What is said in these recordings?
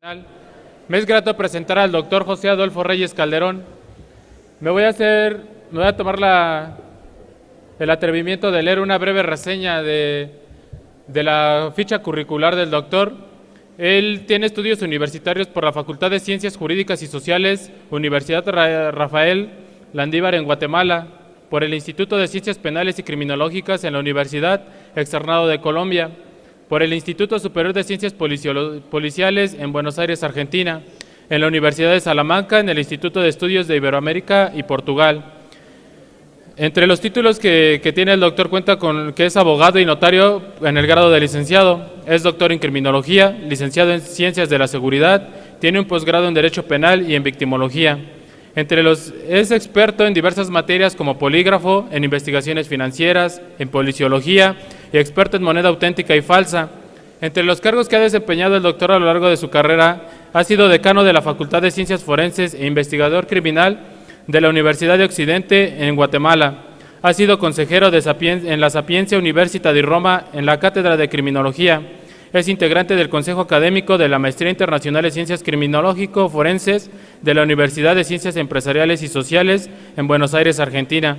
Me es grato presentar al doctor José Adolfo Reyes Calderón. Me voy a tomar el atrevimiento de leer una breve reseña de la ficha curricular del doctor. Él tiene estudios universitarios por la Facultad de Ciencias Jurídicas y Sociales, Universidad Rafael Landívar en Guatemala, por el Instituto de Ciencias Penales y Criminológicas en la Universidad Externado de Colombia, por el Instituto Superior de Ciencias Policiales en Buenos Aires, Argentina, en la Universidad de Salamanca, en el Instituto de Estudios de Iberoamérica y Portugal. Entre los títulos que tiene el doctor cuenta con que es abogado y notario en el grado de licenciado, es doctor en criminología, licenciado en ciencias de la seguridad, tiene un posgrado en derecho penal y en victimología. Es experto en diversas materias como polígrafo, en investigaciones financieras, en policiología y experto en moneda auténtica y falsa. Entre los cargos que ha desempeñado el doctor a lo largo de su carrera, ha sido decano de la Facultad de Ciencias Forenses e investigador criminal de la Universidad de Occidente en Guatemala. Ha sido consejero en la Sapienza Università di Roma en la Cátedra de Criminología. Es integrante del Consejo Académico de la Maestría Internacional en Ciencias Criminológico-Forenses de la Universidad de Ciencias Empresariales y Sociales en Buenos Aires, Argentina.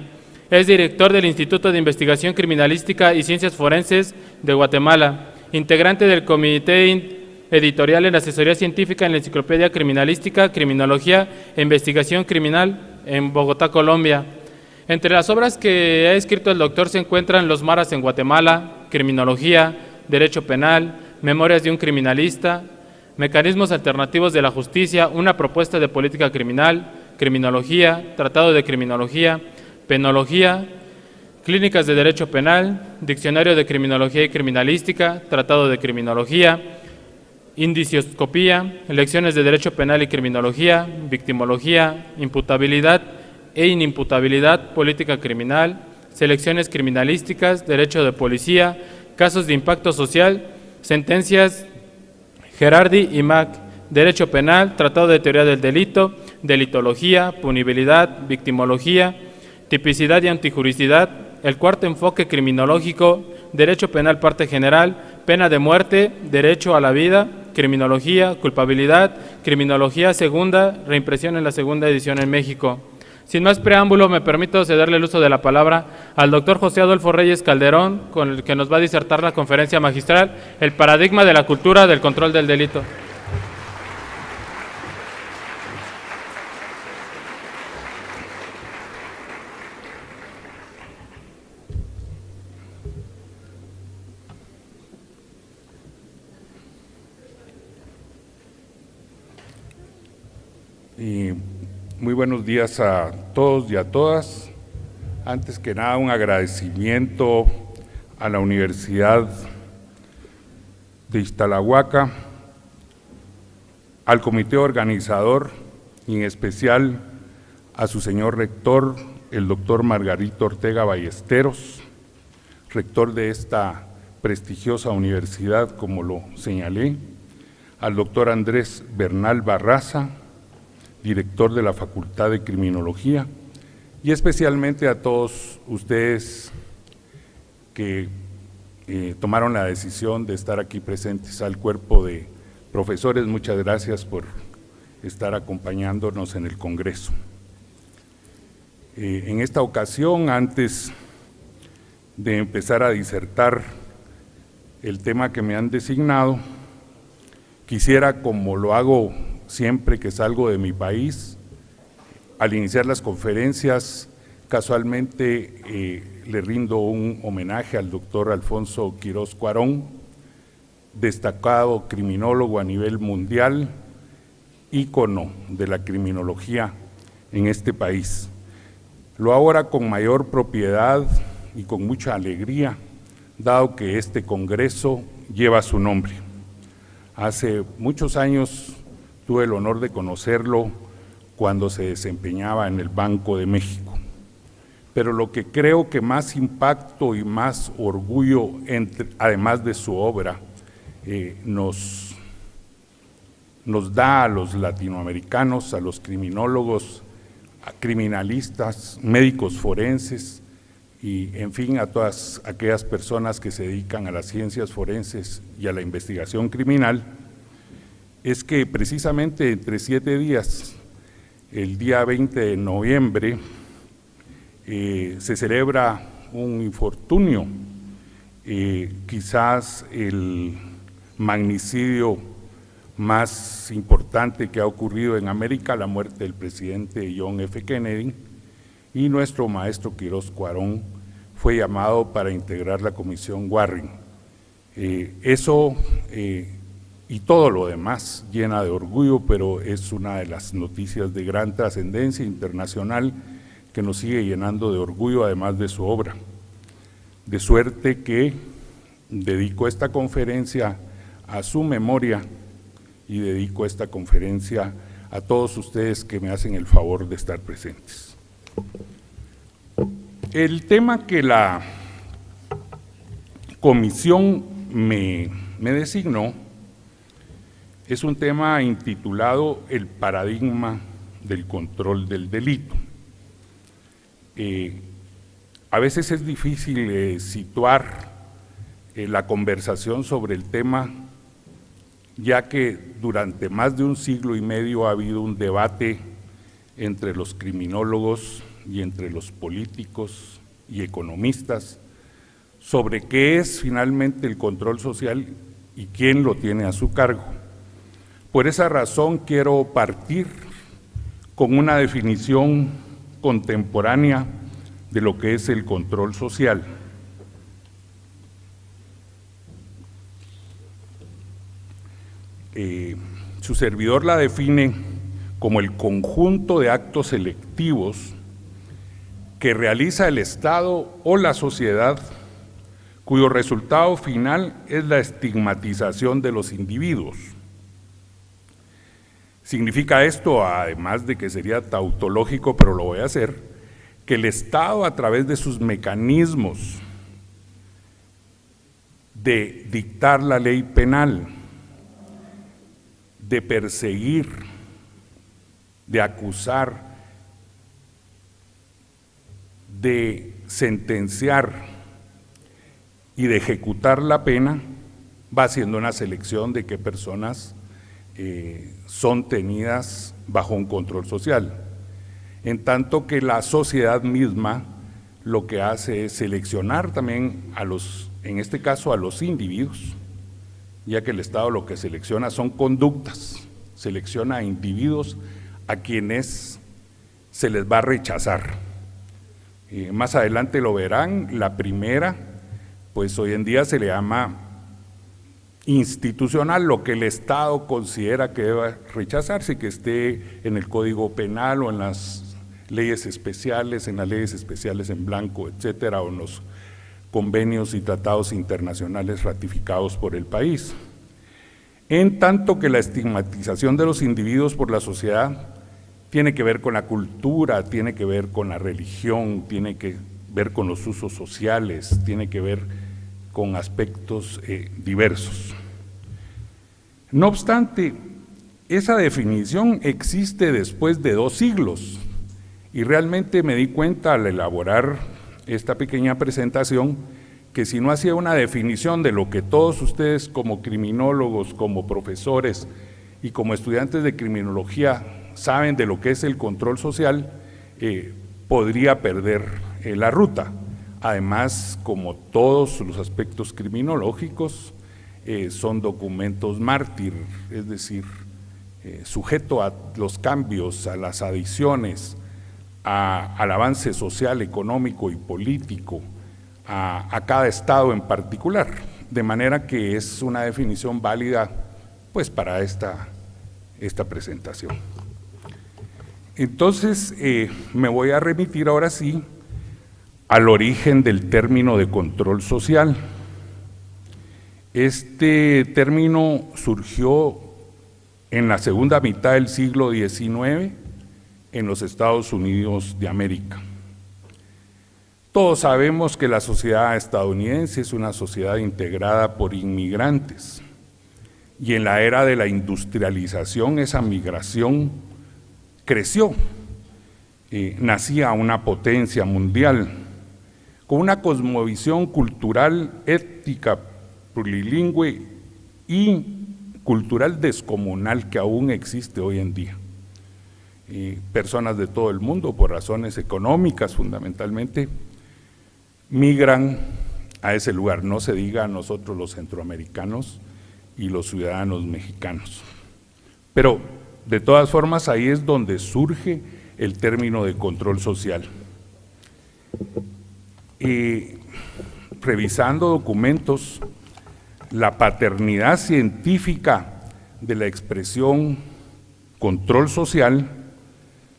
Es director del Instituto de Investigación Criminalística y Ciencias Forenses de Guatemala, integrante del Comité Editorial en Asesoría Científica en la Enciclopedia Criminalística, Criminología e Investigación Criminal en Bogotá, Colombia. Entre las obras que ha escrito el doctor se encuentran Los Maras en Guatemala, Criminología, Derecho Penal, Memorias de un Criminalista, Mecanismos Alternativos de la Justicia, una propuesta de política criminal, Criminología, Tratado de Criminología, Penología, Clínicas de Derecho Penal, Diccionario de Criminología y Criminalística, Tratado de Criminología, Indicioscopía, Lecciones de Derecho Penal y Criminología, Victimología, Imputabilidad e Inimputabilidad, Política Criminal, Selecciones Criminalísticas, Derecho de Policía, Casos de Impacto Social, Sentencias Gerardi y Mac, Derecho Penal, Tratado de Teoría del Delito, Delitología, Punibilidad, Victimología, Tipicidad y Antijuricidad, el cuarto enfoque criminológico, Derecho Penal parte general, Pena de muerte, Derecho a la vida, Criminología, Culpabilidad, Criminología segunda, reimpresión en la segunda edición en México. Sin más preámbulo, me permito cederle el uso de la palabra al doctor José Adolfo Reyes Calderón, con el que nos va a disertar la conferencia magistral, El paradigma de la cultura del control del delito. Muy buenos días a todos y a todas. Antes que nada, un agradecimiento a la Universidad de Iztalahuaca, al comité organizador y en especial a su señor rector, el doctor Margarito Ortega Ballesteros, rector de esta prestigiosa universidad, como lo señalé, al doctor Andrés Bernal Barraza, director de la Facultad de Criminología, y especialmente a todos ustedes que tomaron la decisión de estar aquí presentes, al cuerpo de profesores. Muchas gracias por estar acompañándonos en el Congreso. En esta ocasión, antes de empezar a disertar el tema que me han designado, quisiera, como lo hago siempre que salgo de mi país, al iniciar las conferencias, casualmente le rindo un homenaje al doctor Alfonso Quirós Cuarón, destacado criminólogo a nivel mundial, ícono de la criminología en este país. Lo hago ahora con mayor propiedad y con mucha alegría, dado que este congreso lleva su nombre. Hace muchos años tuve el honor de conocerlo cuando se desempeñaba en el Banco de México. Pero lo que creo que más impacto y más orgullo, además de su obra, nos da a los latinoamericanos, a los criminólogos, a criminalistas, médicos forenses y, en fin, a todas aquellas personas que se dedican a las ciencias forenses y a la investigación criminal, es que precisamente entre 7 días, el día 20 de noviembre, se celebra un infortunio, quizás el magnicidio más importante que ha ocurrido en América, la muerte del presidente John F. Kennedy, y nuestro maestro Quirós Cuarón fue llamado para integrar la comisión Warren. Eso y todo lo demás llena de orgullo, pero es una de las noticias de gran trascendencia internacional que nos sigue llenando de orgullo, además de su obra. De suerte que dedico esta conferencia a su memoria y dedico esta conferencia a todos ustedes que me hacen el favor de estar presentes. El tema que la comisión me designó es un tema intitulado El paradigma del control del delito. A veces es difícil situar la conversación sobre el tema, ya que durante más de un siglo y medio ha habido un debate entre los criminólogos y entre los políticos y economistas sobre qué es finalmente el control social y quién lo tiene a su cargo. Por esa razón quiero partir con una definición contemporánea de lo que es el control social. Su servidor la define como el conjunto de actos selectivos que realiza el Estado o la sociedad, cuyo resultado final es la estigmatización de los individuos. Significa esto, además de que sería tautológico, pero lo voy a hacer, que el Estado, a través de sus mecanismos de dictar la ley penal, de perseguir, de acusar, de sentenciar y de ejecutar la pena, va haciendo una selección de qué personas son tenidas bajo un control social, en tanto que la sociedad misma lo que hace es seleccionar también a los, en este caso a los individuos, ya que el Estado lo que selecciona son conductas, selecciona a individuos a quienes se les va a rechazar. Más adelante lo verán, la primera, pues hoy en día se le llama institucional, lo que el Estado considera que debe rechazarse, que esté en el Código Penal o en las leyes especiales, en las leyes especiales en blanco, etcétera, o en los convenios y tratados internacionales ratificados por el país. En tanto que la estigmatización de los individuos por la sociedad tiene que ver con la cultura, tiene que ver con la religión, tiene que ver con los usos sociales, tiene que ver con aspectos diversos. No obstante, esa definición existe después de 2 siglos y realmente me di cuenta al elaborar esta pequeña presentación que si no hacía una definición de lo que todos ustedes como criminólogos, como profesores y como estudiantes de criminología saben de lo que es el control social, podría perder la ruta. Además, como todos los aspectos criminológicos, son documentos mártir, es decir, sujeto a los cambios, a las adiciones, al avance social, económico y político, a cada estado en particular, de manera que es una definición válida pues para esta presentación. Entonces, me voy a remitir ahora sí al origen del término de control social. Este término surgió en la segunda mitad del siglo XIX en los Estados Unidos de América. Todos sabemos que la sociedad estadounidense es una sociedad integrada por inmigrantes y en la era de la industrialización esa migración creció, nacía una potencia mundial con una cosmovisión cultural, étnica, plurilingüe y cultural descomunal que aún existe hoy en día. Personas de todo el mundo, por razones económicas fundamentalmente, migran a ese lugar, no se diga a nosotros los centroamericanos y los ciudadanos mexicanos. Pero de todas formas ahí es donde surge el término de control social. Revisando documentos, la paternidad científica de la expresión control social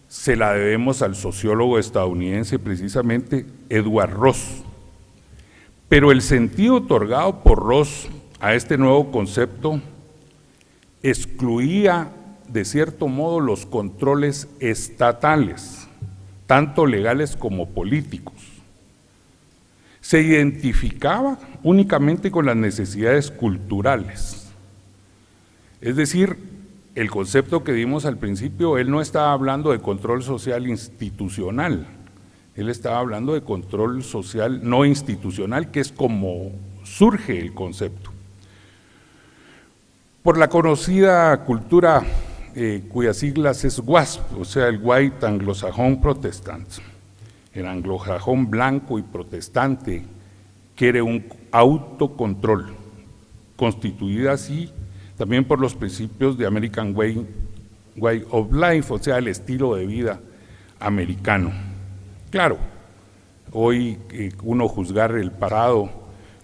se la debemos al sociólogo estadounidense precisamente Edward Ross. Pero el sentido otorgado por Ross a este nuevo concepto excluía de cierto modo los controles estatales, tanto legales como políticos. Se identificaba únicamente con las necesidades culturales. Es decir, el concepto que dimos al principio, él no estaba hablando de control social institucional, él estaba hablando de control social no institucional, que es como surge el concepto. Por la conocida cultura cuyas siglas es WASP, o sea, el White Anglo-Saxon Protestant, el anglosajón blanco y protestante quiere un autocontrol, constituida así también por los principios de American Way of Life, o sea, el estilo de vida americano. Claro, hoy uno juzgar el pasado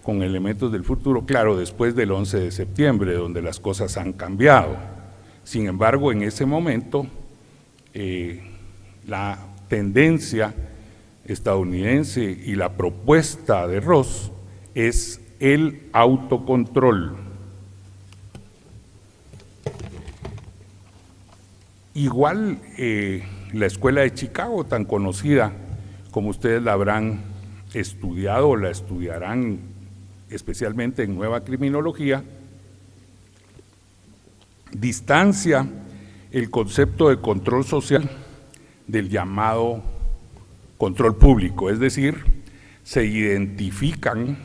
con elementos del futuro, claro, después del 11 de septiembre, donde las cosas han cambiado. Sin embargo, en ese momento, la tendencia estadounidense y la propuesta de Ross es el autocontrol. Igual la Escuela de Chicago, tan conocida como ustedes la habrán estudiado o la estudiarán especialmente en Nueva Criminología, distancia el concepto de control social del llamado control público, es decir, se identifican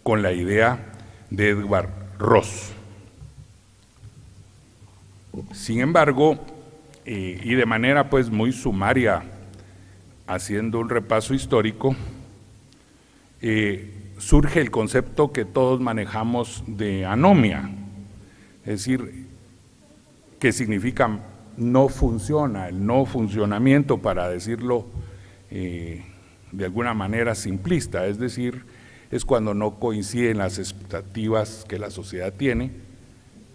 con la idea de Edward Ross. Sin embargo, y de manera pues muy sumaria, haciendo un repaso histórico, surge el concepto que todos manejamos de anomia, es decir, que significa no funciona, el no funcionamiento, para decirlo de alguna manera simplista, es decir, es cuando no coinciden las expectativas que la sociedad tiene.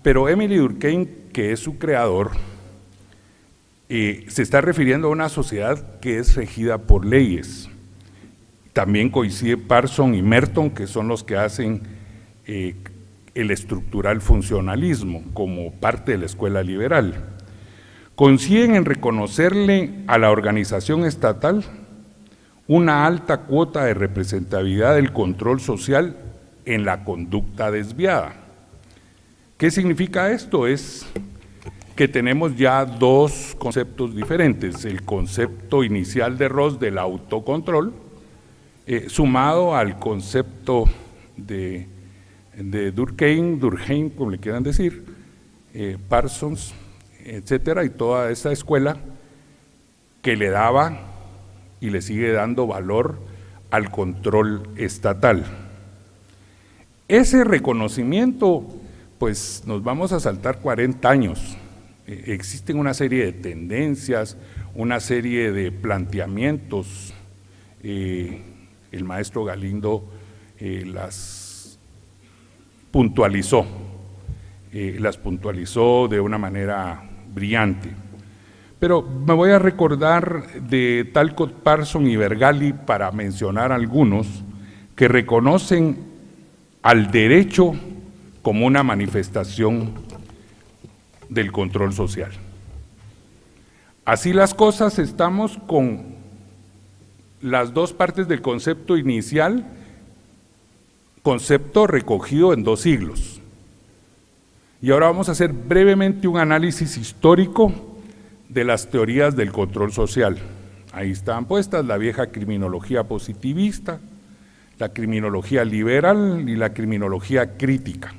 Pero Emile Durkheim, que es su creador, se está refiriendo a una sociedad que es regida por leyes. También coincide Parsons y Merton, que son los que hacen el estructural funcionalismo como parte de la escuela liberal. Coinciden en reconocerle a la organización estatal una alta cuota de representatividad del control social en la conducta desviada. ¿Qué significa esto? Es que tenemos ya dos conceptos diferentes, el concepto inicial de Ross del autocontrol, sumado al concepto de Durkheim, como le quieran decir, Parsons, etcétera, y toda esa escuela que le daba y le sigue dando valor al control estatal. Ese reconocimiento, pues nos vamos a saltar 40 años. Existen una serie de tendencias, una serie de planteamientos. El maestro Galindo las puntualizó de una manera brillante. Pero me voy a recordar de Talcott Parsons y Vergali para mencionar algunos que reconocen al derecho como una manifestación del control social. Así las cosas, estamos con las dos partes del concepto inicial, concepto recogido en 2 siglos. Y ahora vamos a hacer brevemente un análisis histórico de las teorías del control social. Ahí están puestas la vieja criminología positivista, la criminología liberal y la criminología crítica.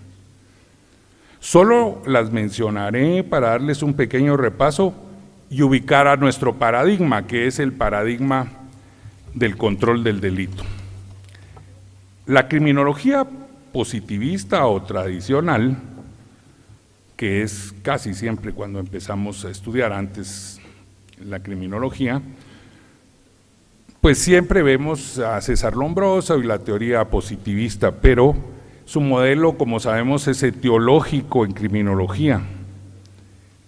Solo las mencionaré para darles un pequeño repaso y ubicar a nuestro paradigma, que es el paradigma del control del delito. La criminología positivista o tradicional, que es casi siempre cuando empezamos a estudiar antes la criminología, pues siempre vemos a César Lombroso y la teoría positivista, pero su modelo, como sabemos, es etiológico en criminología,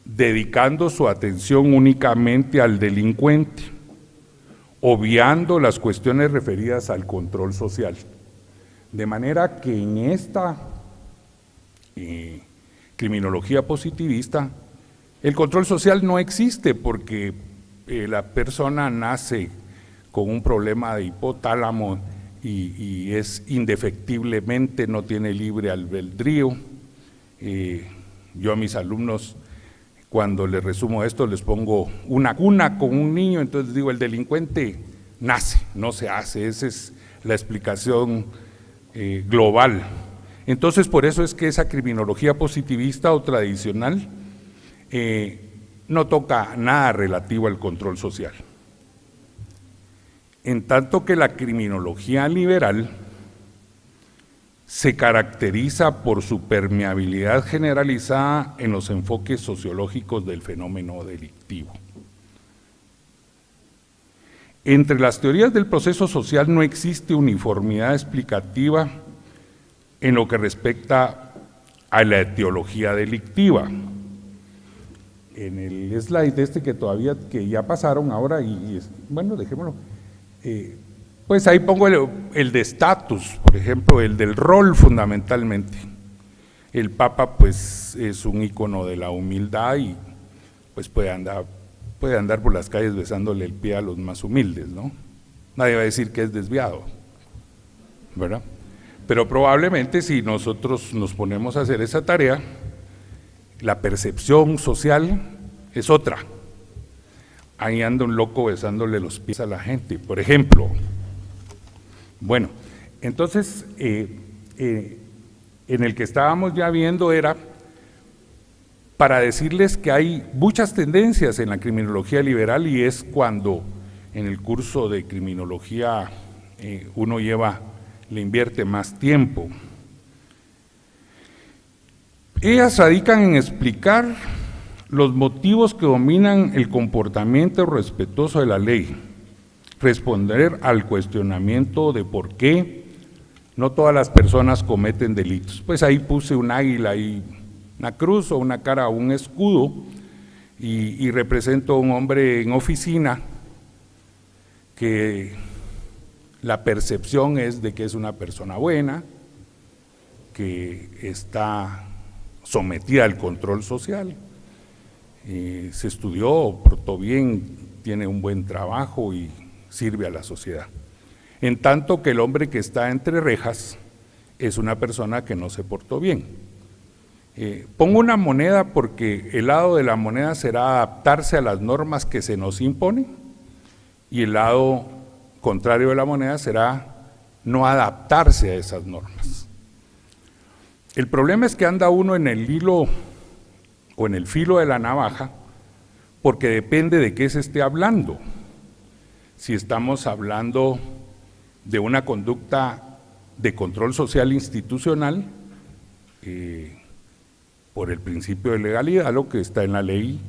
dedicando su atención únicamente al delincuente, obviando las cuestiones referidas al control social. De manera que en esta criminología positivista, el control social no existe porque la persona nace con un problema de hipotálamo y es indefectiblemente, no tiene libre albedrío. Yo a mis alumnos, cuando les resumo esto, les pongo una cuna con un niño, entonces digo, el delincuente nace, no se hace, esa es la explicación global. Entonces, por eso es que esa criminología positivista o tradicional no toca nada relativo al control social. En tanto que la criminología liberal se caracteriza por su permeabilidad generalizada en los enfoques sociológicos del fenómeno delictivo. Entre las teorías del proceso social no existe uniformidad explicativa en lo que respecta a la etiología delictiva. En el slide que ya pasaron ahora, bueno, dejémoslo, pues ahí pongo el de estatus, por ejemplo, el del rol fundamentalmente. El Papa pues es un ícono de la humildad y pues puede andar por las calles besándole el pie a los más humildes, ¿no? Nadie va a decir que es desviado, ¿verdad? Pero probablemente si nosotros nos ponemos a hacer esa tarea, la percepción social es otra. Ahí anda un loco besándole los pies a la gente, por ejemplo. Bueno, entonces, en el que estábamos ya viendo era para decirles que hay muchas tendencias en la criminología liberal y es cuando en el curso de criminología uno le invierte más tiempo. Ellas radican en explicar los motivos que dominan el comportamiento respetuoso de la ley, responder al cuestionamiento de por qué no todas las personas cometen delitos. Pues ahí puse un águila y una cruz o una cara o un escudo y represento a un hombre en oficina que la percepción es de que es una persona buena, que está sometida al control social, se estudió, portó bien, tiene un buen trabajo y sirve a la sociedad. En tanto que el hombre que está entre rejas es una persona que no se portó bien. Pongo una moneda porque el lado de la moneda será adaptarse a las normas que se nos imponen y el lado contrario de la moneda será no adaptarse a esas normas. El problema es que anda uno en el hilo o en el filo de la navaja porque depende de qué se esté hablando. Si estamos hablando de una conducta de control social institucional, por el principio de legalidad, lo que está en la ley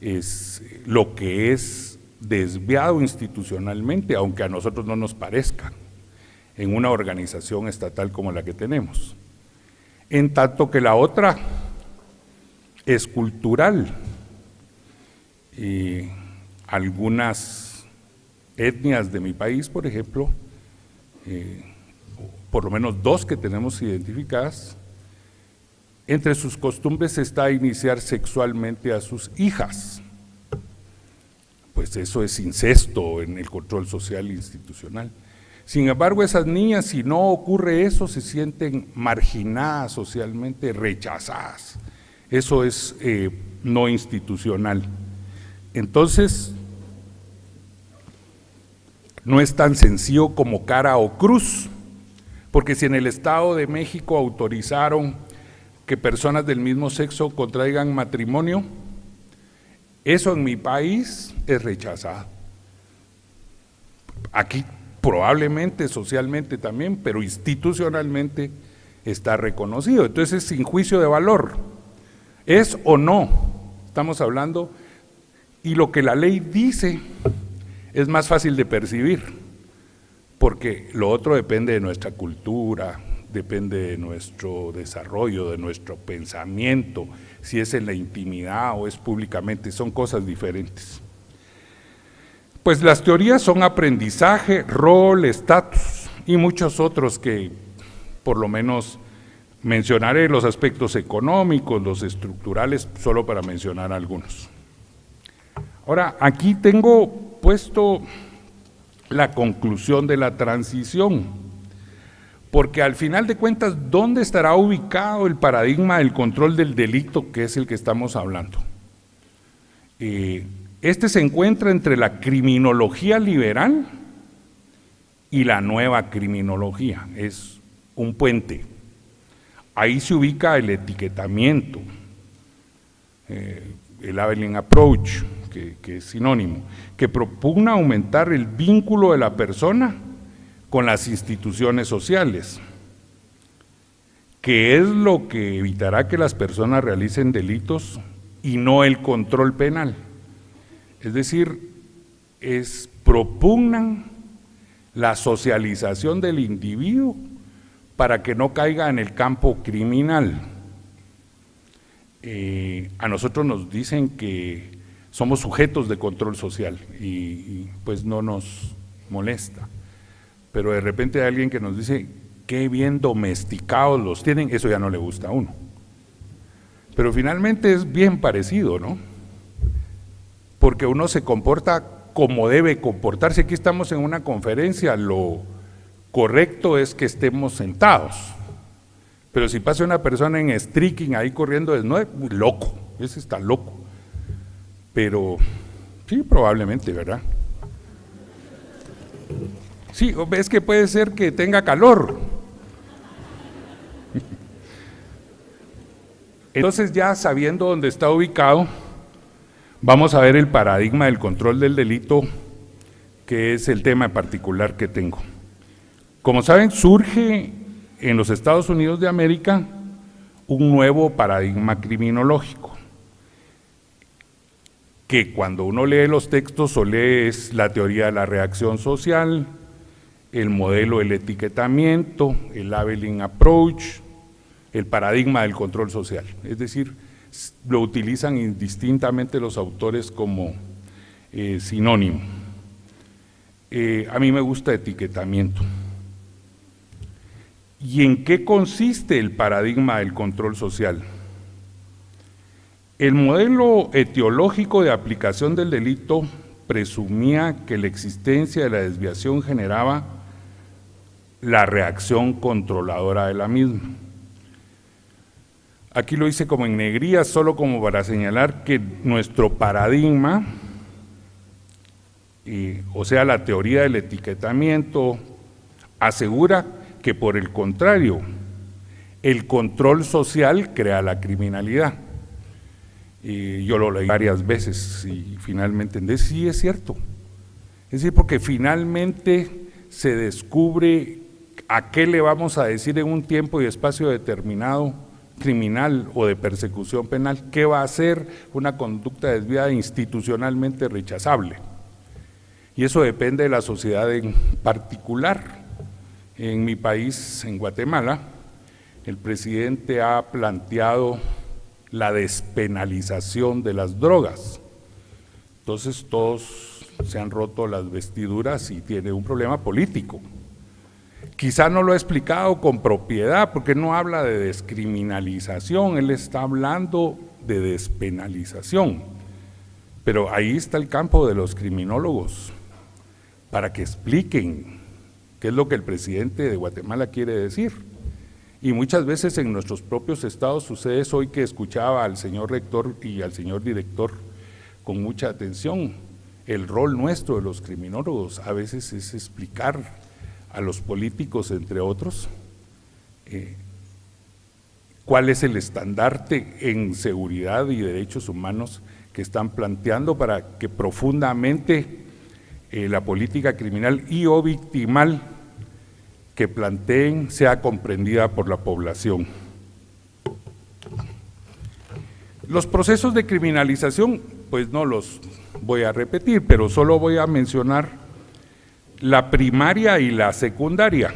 es lo que es desviado institucionalmente, aunque a nosotros no nos parezca, en una organización estatal como la que tenemos. En tanto que la otra es cultural. Algunas etnias de mi país, por ejemplo, por lo menos dos que tenemos identificadas, entre sus costumbres está iniciar sexualmente a sus hijas. Pues eso es incesto en el control social institucional. Sin embargo, esas niñas, si no ocurre eso, se sienten marginadas socialmente, rechazadas. Eso es no institucional. Entonces, no es tan sencillo como cara o cruz, porque si en el Estado de México autorizaron que personas del mismo sexo contraigan matrimonio, eso en mi país es rechazado. Aquí probablemente socialmente también, pero institucionalmente está reconocido. Entonces, sin juicio de valor, ¿es o no? Estamos hablando, y lo que la ley dice es más fácil de percibir, porque lo otro depende de nuestra cultura, depende de nuestro desarrollo, de nuestro pensamiento, si es en la intimidad o es públicamente, son cosas diferentes. Pues las teorías son aprendizaje, rol, estatus y muchos otros que por lo menos mencionaré, los aspectos económicos, los estructurales, solo para mencionar algunos. Ahora, aquí tengo puesto la conclusión de la transición, porque al final de cuentas, ¿dónde estará ubicado el paradigma del control del delito, que es el que estamos hablando? Este se encuentra entre la criminología liberal y la nueva criminología, es un puente. Ahí se ubica el etiquetamiento, el labeling approach, que es sinónimo, que propugna aumentar el vínculo de la persona con las instituciones sociales, que es lo que evitará que las personas realicen delitos y no el control penal. Es decir, propugnan la socialización del individuo para que no caiga en el campo criminal. A nosotros nos dicen que somos sujetos de control social y pues no nos molesta, pero de repente hay alguien que nos dice qué bien domesticados los tienen, eso ya no le gusta a uno, pero finalmente es bien parecido, ¿no? Porque uno se comporta como debe comportarse. Aquí estamos en una conferencia, lo correcto es que estemos sentados, pero si pasa una persona en streaking ahí corriendo desnudo, loco, ese está loco. Pero sí, probablemente, ¿verdad? Sí, es que puede ser que tenga calor. Entonces, ya sabiendo dónde está ubicado, vamos a ver el paradigma del control del delito, que es el tema en particular que tengo. Como saben, surge en los Estados Unidos de América un nuevo paradigma criminológico, que cuando uno lee los textos o lee es la teoría de la reacción social, el modelo del etiquetamiento, el labeling approach, el paradigma del control social. Es decir, lo utilizan indistintamente los autores como sinónimo. A mí me gusta etiquetamiento. ¿Y en qué consiste el paradigma del control social? El modelo etiológico de aplicación del delito presumía que la existencia de la desviación generaba la reacción controladora de la misma. Aquí lo hice como en negría, solo como para señalar que nuestro paradigma, o sea, la teoría del etiquetamiento, asegura que por el contrario, el control social crea la criminalidad. Yo lo leí varias veces y finalmente entendí, sí es cierto. Es decir, porque finalmente se descubre a qué le vamos a decir en un tiempo y espacio determinado criminal o de persecución penal, qué va a ser una conducta desviada institucionalmente rechazable. Y eso depende de la sociedad en particular. En mi país, en Guatemala, el presidente ha planteado la despenalización de las drogas. Entonces todos se han roto las vestiduras y tiene un problema político. Quizá no lo ha explicado con propiedad porque no habla de descriminalización, él está hablando de despenalización. Pero ahí está el campo de los criminólogos, para que expliquen qué es lo que el presidente de Guatemala quiere decir. Y muchas veces en nuestros propios estados sucede eso. Hoy que escuchaba al señor rector y al señor director con mucha atención, el rol nuestro de los criminólogos a veces es explicar a los políticos, entre otros, cuál es el estandarte en seguridad y derechos humanos que están planteando para que profundamente la política criminal y o victimal que planteen sea comprendida por la población. Los procesos de criminalización, pues no los voy a repetir, pero solo voy a mencionar la primaria y la secundaria.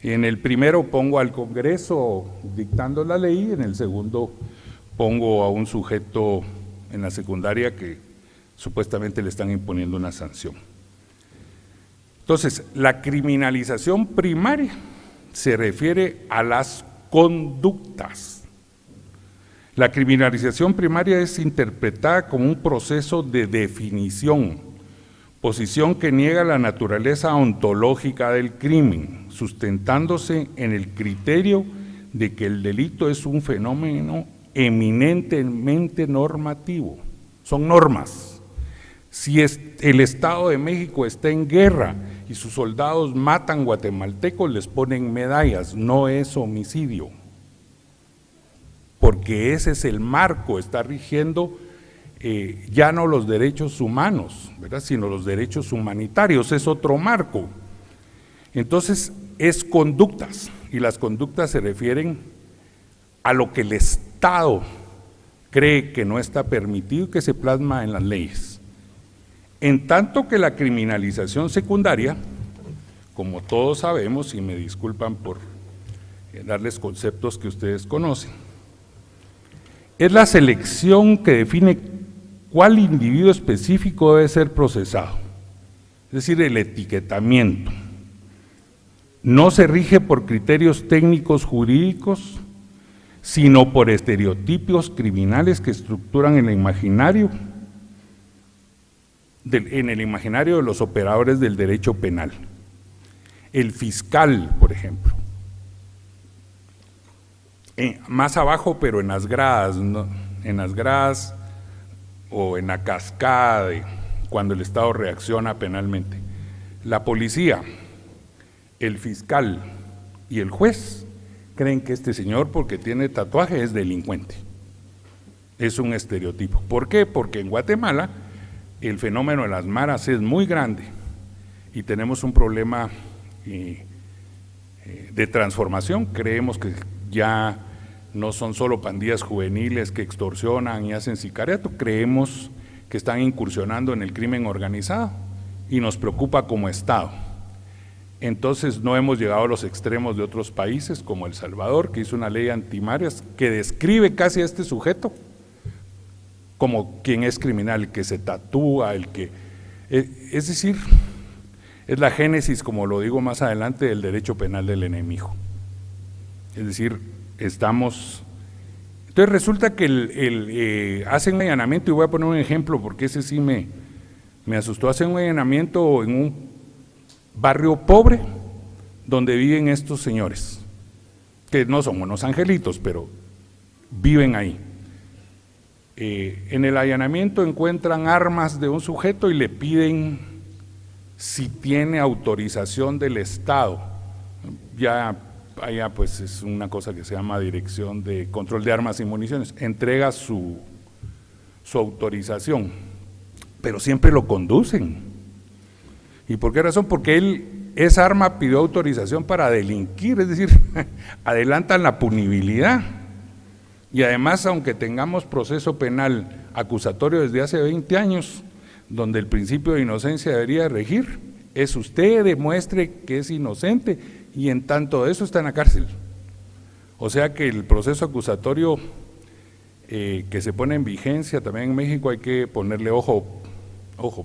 En el primero pongo al Congreso dictando la ley, en el segundo pongo a un sujeto en la secundaria que supuestamente le están imponiendo una sanción. Entonces, la criminalización primaria se refiere a las conductas. La criminalización primaria es interpretada como un proceso de definición, posición que niega la naturaleza ontológica del crimen, sustentándose en el criterio de que el delito es un fenómeno eminentemente normativo. Son normas. Si el Estado de México está en guerra y sus soldados matan guatemaltecos, les ponen medallas, no es homicidio, porque ese es el marco, está rigiendo ya no los derechos humanos, ¿verdad?, sino los derechos humanitarios, es otro marco. Entonces, es conductas, y las conductas se refieren a lo que el Estado cree que no está permitido y que se plasma en las leyes. En tanto que la criminalización secundaria, como todos sabemos, y me disculpan por darles conceptos que ustedes conocen, es la selección que define cuál individuo específico debe ser procesado, es decir, el etiquetamiento. No se rige por criterios técnicos jurídicos, sino por estereotipos criminales que estructuran el imaginario, en el imaginario de los operadores del derecho penal. El fiscal, por ejemplo, más abajo, pero en las gradas, ¿no?, en las gradas o en la cascada cuando el Estado reacciona penalmente. La policía, el fiscal y el juez creen que este señor, porque tiene tatuaje, es delincuente. Es un estereotipo. ¿Por qué? Porque en Guatemala el fenómeno de las maras es muy grande y tenemos un problema de transformación. Creemos que ya no son solo pandillas juveniles que extorsionan y hacen sicariato, creemos que están incursionando en el crimen organizado y nos preocupa como Estado. Entonces no hemos llegado a los extremos de otros países como El Salvador, que hizo una ley antimarias que describe casi a este sujeto como quien es criminal, el que se tatúa, el que… Es decir, es la génesis, como lo digo más adelante, del derecho penal del enemigo. Es decir, estamos… Entonces resulta que hacen un allanamiento, y voy a poner un ejemplo porque ese sí me asustó. Hacen un allanamiento en un barrio pobre donde viven estos señores, que no son unos angelitos, pero viven ahí. En el allanamiento encuentran armas de un sujeto y le piden si tiene autorización del Estado. Ya allá pues es una cosa que se llama Dirección de Control de Armas y Municiones, entrega su autorización, pero siempre lo conducen. ¿Y por qué razón? Porque esa arma pidió autorización para delinquir, es decir, adelantan la punibilidad. Y además, aunque tengamos proceso penal acusatorio desde hace 20 años, donde el principio de inocencia debería regir, es usted demuestre que es inocente y en tanto de eso está en la cárcel. O sea que el proceso acusatorio que se pone en vigencia también en México hay que ponerle ojo,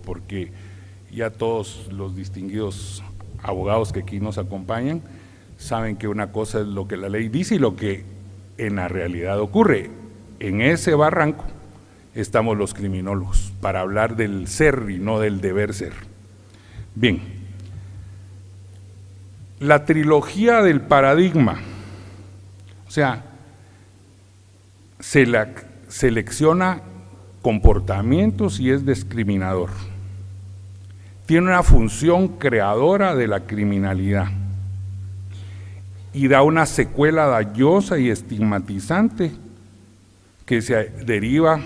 porque ya todos los distinguidos abogados que aquí nos acompañan saben que una cosa es lo que la ley dice y lo que en la realidad ocurre. En ese barranco estamos los criminólogos para hablar del ser y no del deber ser. Bien, la trilogía del paradigma, o sea, selecciona comportamientos y es discriminador. Tiene una función creadora de la criminalidad. y da una secuela dañosa y estigmatizante que se deriva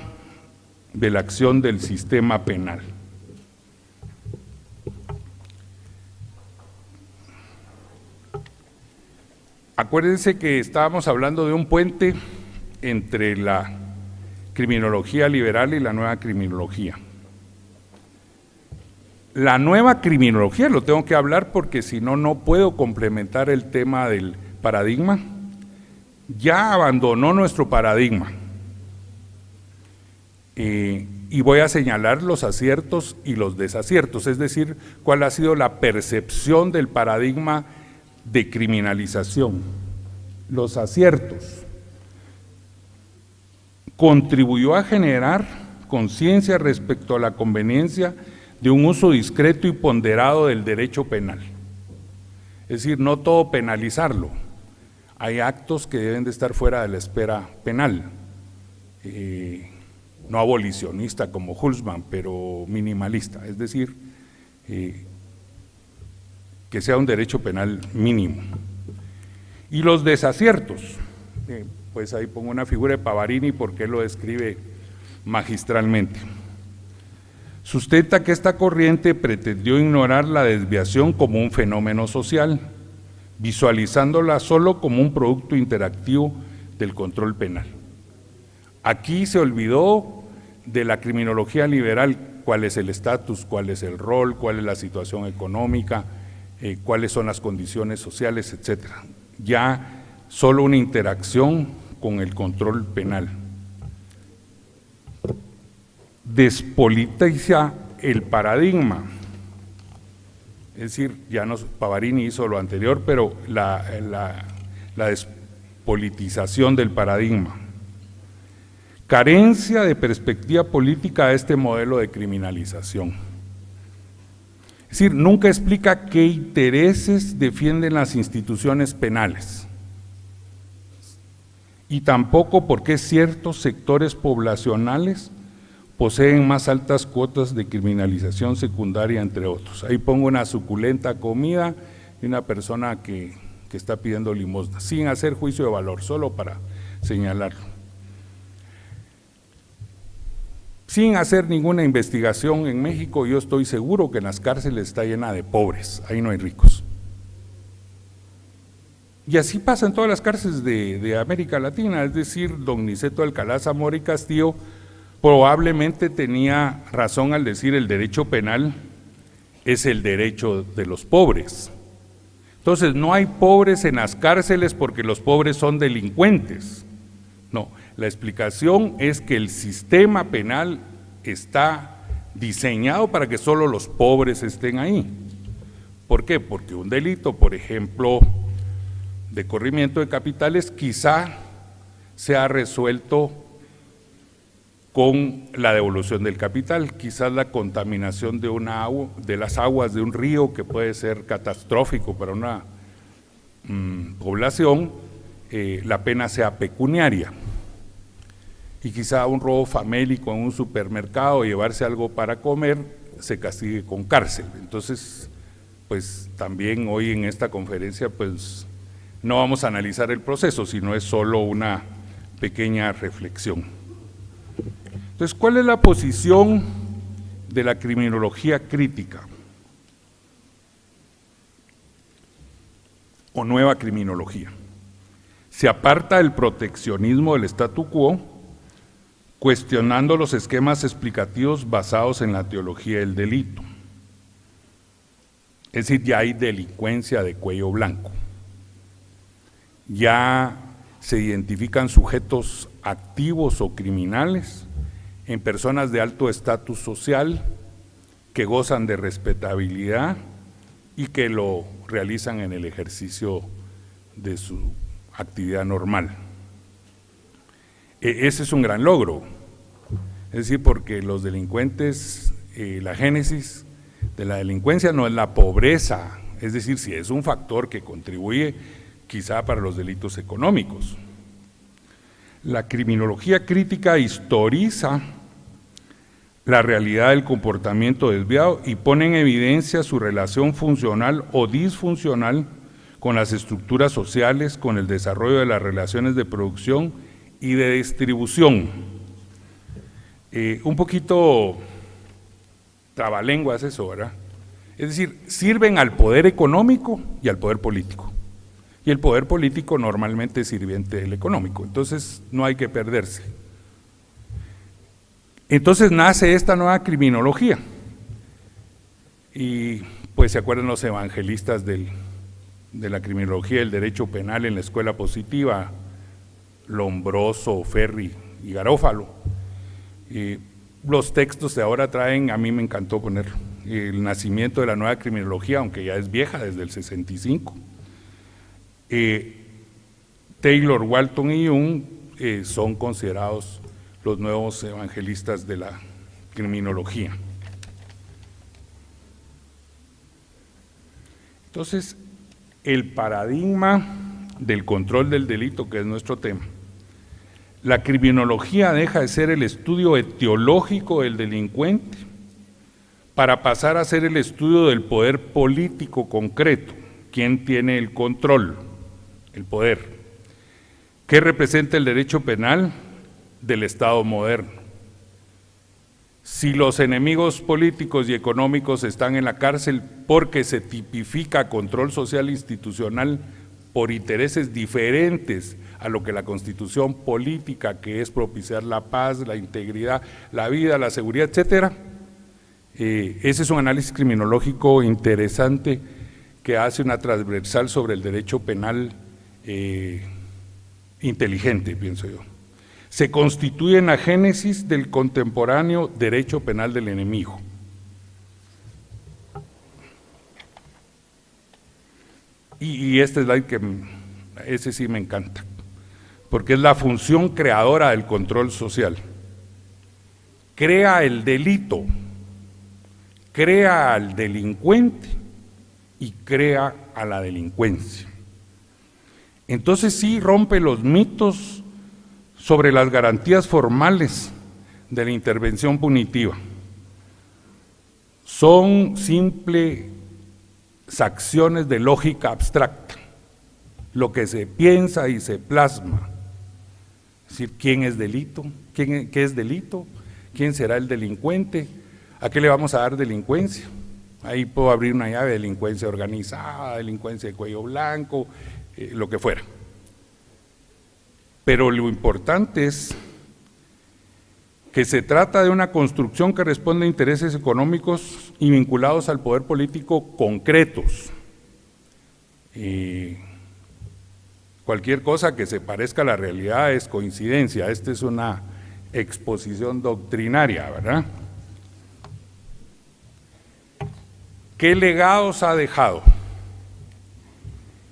de la acción del sistema penal. Acuérdense que estábamos hablando de un puente entre la criminología liberal y la nueva criminología. La nueva criminología, lo tengo que hablar porque si no, no puedo complementar el tema del paradigma, ya abandonó nuestro paradigma. Y voy a señalar los aciertos y los desaciertos, es decir, cuál ha sido la percepción del paradigma de criminalización. Los aciertos: contribuyó a generar conciencia respecto a la conveniencia de un uso discreto y ponderado del derecho penal. Es decir, no todo penalizarlo. Hay actos que deben de estar fuera de la esfera penal, no abolicionista como Hulsmann, pero minimalista, es decir, que sea un derecho penal mínimo. Y los desaciertos, pues ahí pongo una figura de Pavarini porque él lo describe magistralmente. Sustenta que esta corriente pretendió ignorar la desviación como un fenómeno social, visualizándola solo como un producto interactivo del control penal. Aquí se olvidó de la criminología liberal, cuál es el estatus, cuál es el rol, cuál es la situación económica, cuáles son las condiciones sociales, etcétera. Ya solo una interacción con el control penal. Despolitiza el paradigma, es decir, ya no, Pavarini hizo lo anterior, pero la despolitización del paradigma. Carencia de perspectiva política a este modelo de criminalización. Es decir, nunca explica qué intereses defienden las instituciones penales y tampoco por qué ciertos sectores poblacionales poseen más altas cuotas de criminalización secundaria, entre otros. Ahí pongo una suculenta comida y una persona que está pidiendo limosna, sin hacer juicio de valor, solo para señalarlo. Sin hacer ninguna investigación en México, yo estoy seguro que en las cárceles está llena de pobres, ahí no hay ricos. Y así pasa en todas las cárceles de América Latina, es decir, don Niceto Alcalá Zamora y Castillo probablemente tenía razón al decir el derecho penal es el derecho de los pobres. Entonces no hay pobres en las cárceles porque los pobres son delincuentes. No, la explicación es que el sistema penal está diseñado para que solo los pobres estén ahí. ¿Por qué? Porque un delito, por ejemplo, de corrimiento de capitales, quizá sea resuelto con la devolución del capital, quizás la contaminación de las aguas de un río, que puede ser catastrófico para una población, la pena sea pecuniaria. Y quizá un robo famélico en un supermercado, llevarse algo para comer, se castigue con cárcel. Entonces, pues también hoy en esta conferencia, pues no vamos a analizar el proceso, sino es solo una pequeña reflexión. Entonces, ¿cuál es la posición de la criminología crítica o nueva criminología? Se aparta del proteccionismo del statu quo, cuestionando los esquemas explicativos basados en la teología del delito. Es decir, ya hay delincuencia de cuello blanco. Ya se identifican sujetos activos o criminales en personas de alto estatus social que gozan de respetabilidad y que lo realizan en el ejercicio de su actividad normal. Ese es un gran logro, es decir, porque los delincuentes, la génesis de la delincuencia no es la pobreza, es decir, si es un factor que contribuye quizá para los delitos económicos. La criminología crítica historiza la realidad del comportamiento desviado y pone en evidencia su relación funcional o disfuncional con las estructuras sociales, con el desarrollo de las relaciones de producción y de distribución. Un poquito trabalenguas eso, ¿verdad? Es decir, sirven al poder económico y al poder político. Y el poder político normalmente es sirviente del económico, entonces no hay que perderse. Entonces nace esta nueva criminología. Y pues se acuerdan los evangelistas de la criminología del derecho penal en la escuela positiva, Lombroso, Ferri y Garófalo. Los textos de ahora traen, a mí me encantó ponerlo, el nacimiento de la nueva criminología, aunque ya es vieja, desde el 65. Taylor, Walton y Jung son considerados los nuevos evangelistas de la criminología. Entonces, el paradigma del control del delito, que es nuestro tema, la criminología deja de ser el estudio etiológico del delincuente para pasar a ser el estudio del poder político concreto. ¿Quién tiene el control? El poder. ¿Qué representa el derecho penal del Estado moderno? Si los enemigos políticos y económicos están en la cárcel porque se tipifica control social institucional por intereses diferentes a lo que la Constitución política, que es propiciar la paz, la integridad, la vida, la seguridad, etcétera. Ese es un análisis criminológico interesante que hace una transversal sobre el derecho penal inteligente, pienso yo. Se constituye en la génesis del contemporáneo derecho penal del enemigo. Y este slide, ese sí me encanta, porque es la función creadora del control social. Crea el delito, crea al delincuente y crea a la delincuencia. Entonces sí rompe los mitos sobre las garantías formales de la intervención punitiva. Son simples acciones de lógica abstracta, lo que se piensa y se plasma. Es decir, ¿quién es delito? ¿Qué es delito? ¿Quién será el delincuente? ¿A qué le vamos a dar delincuencia? Ahí puedo abrir una llave: delincuencia organizada, delincuencia de cuello blanco, lo que fuera. Pero lo importante es que se trata de una construcción que responde a intereses económicos y vinculados al poder político concretos. Cualquier cosa que se parezca a la realidad es coincidencia. Esta es una exposición doctrinaria, ¿verdad? ¿Qué legados ha dejado?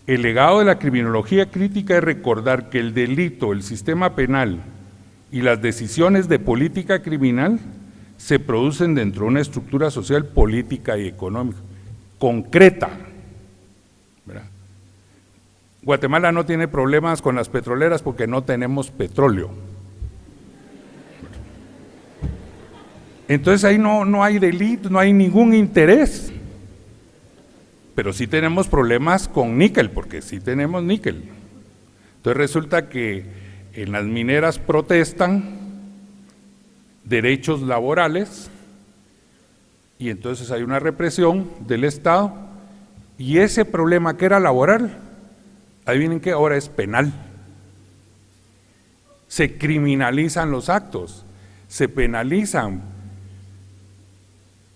El legado de la criminología crítica es recordar que el delito, el sistema penal y las decisiones de política criminal se producen dentro de una estructura social, política y económica, concreta, ¿verdad? Guatemala no tiene problemas con las petroleras porque no tenemos petróleo. Entonces ahí no hay delito, no hay ningún interés. Pero sí tenemos problemas con níquel, porque sí tenemos níquel. Entonces resulta que en las mineras protestan derechos laborales y entonces hay una represión del Estado y ese problema que era laboral, adivinen qué, ahora es penal. Se criminalizan los actos, se penalizan.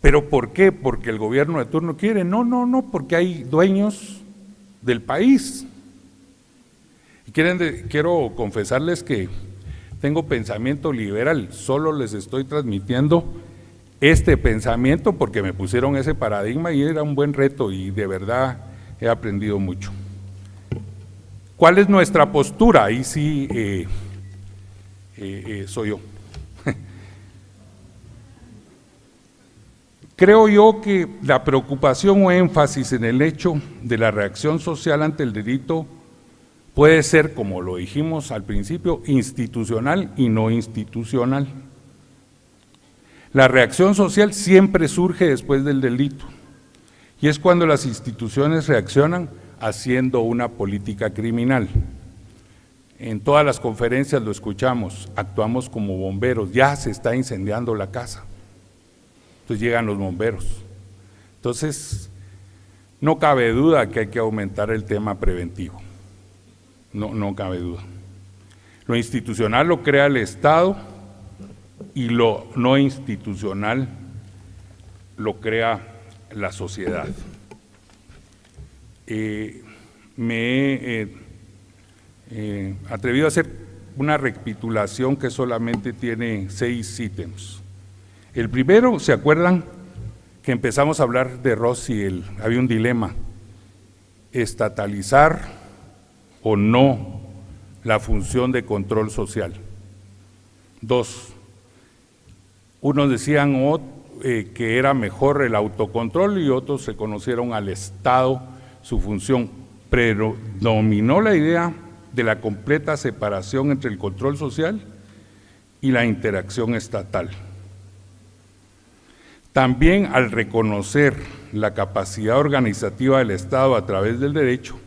¿Pero por qué? ¿Porque el gobierno de turno quiere? No, porque hay dueños del país. Y quiero confesarles que tengo pensamiento liberal, solo les estoy transmitiendo este pensamiento porque me pusieron ese paradigma y era un buen reto y de verdad he aprendido mucho. ¿Cuál es nuestra postura? Ahí sí soy yo. Creo yo que la preocupación o énfasis en el hecho de la reacción social ante el delito puede ser, como lo dijimos al principio, institucional y no institucional. La reacción social siempre surge después del delito y es cuando las instituciones reaccionan haciendo una política criminal. En todas las conferencias lo escuchamos, actuamos como bomberos, ya se está incendiando la casa, entonces llegan los bomberos. Entonces, no cabe duda que hay que aumentar el tema preventivo, no cabe duda. Lo institucional lo crea el Estado y lo no institucional lo crea la sociedad. Me he atrevido a hacer una recapitulación que solamente tiene 6 ítems. El primero, ¿se acuerdan que empezamos a hablar de Rossi? Había un dilema, estatalizar o no la función de control social. 2, unos decían que era mejor el autocontrol y otros reconocieron al Estado su función. Predominó la idea de la completa separación entre el control social y la interacción estatal. También al reconocer la capacidad organizativa del Estado a través del derecho,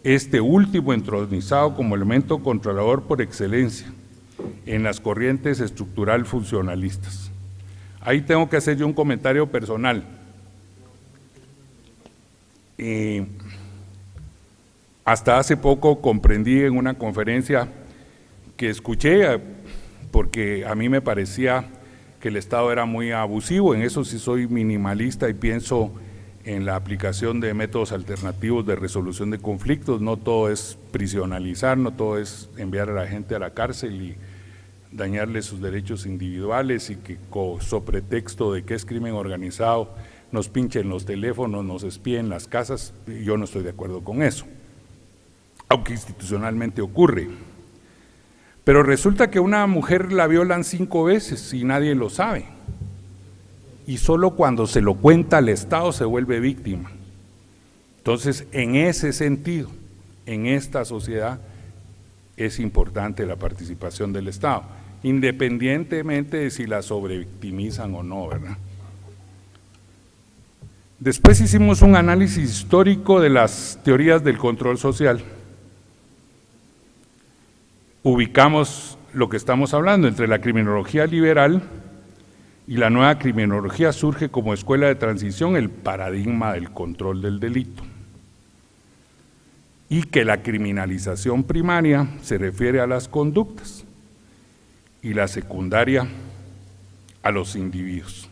este último entronizado como elemento controlador por excelencia en las corrientes estructural funcionalistas. Ahí tengo que hacer yo un comentario personal. Hasta hace poco comprendí en una conferencia que escuché, porque a mí me parecía que el Estado era muy abusivo, en eso sí soy minimalista y pienso en la aplicación de métodos alternativos de resolución de conflictos. No todo es prisionalizar, no todo es enviar a la gente a la cárcel y dañarle sus derechos individuales y que sobre pretexto de que es crimen organizado nos pinchen los teléfonos, nos espíen las casas. Yo no estoy de acuerdo con eso, aunque institucionalmente ocurre. Pero resulta que una mujer la violan 5 veces y nadie lo sabe, y solo cuando se lo cuenta al Estado se vuelve víctima. Entonces, en ese sentido, en esta sociedad es importante la participación del Estado, independientemente de si la sobrevictimizan o no, ¿verdad? Después hicimos un análisis histórico de las teorías del control social. Ubicamos lo que estamos hablando entre la criminología liberal y la nueva criminología. Surge como escuela de transición el paradigma del control del delito, y que la criminalización primaria se refiere a las conductas y la secundaria a los individuos.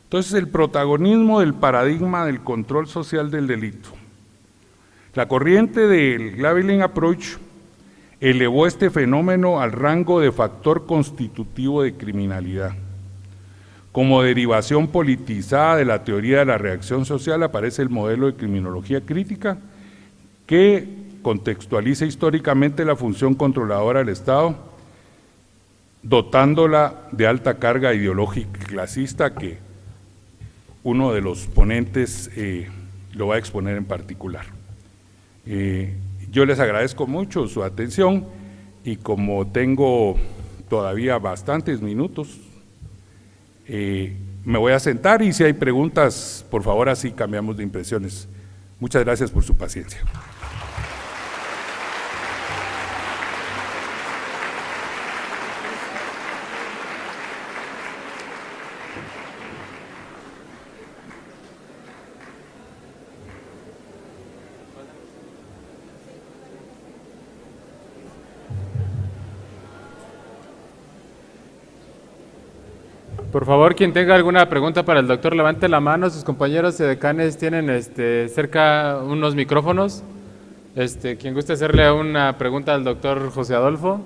Entonces, el protagonismo del paradigma del control social del delito. La corriente del Labeling Approach elevó este fenómeno al rango de factor constitutivo de criminalidad. Como derivación politizada de la teoría de la reacción social aparece el modelo de criminología crítica, que contextualiza históricamente la función controladora del Estado, dotándola de alta carga ideológica y clasista, que uno de los ponentes lo va a exponer en particular. Yo les agradezco mucho su atención, y como tengo todavía bastantes minutos, me voy a sentar, y si hay preguntas, por favor, así cambiamos de impresiones. Muchas gracias por su paciencia. Por favor, quien tenga alguna pregunta para el doctor, levante la mano. Sus compañeros decanes tienen cerca unos micrófonos. Quien guste hacerle una pregunta al doctor José Adolfo.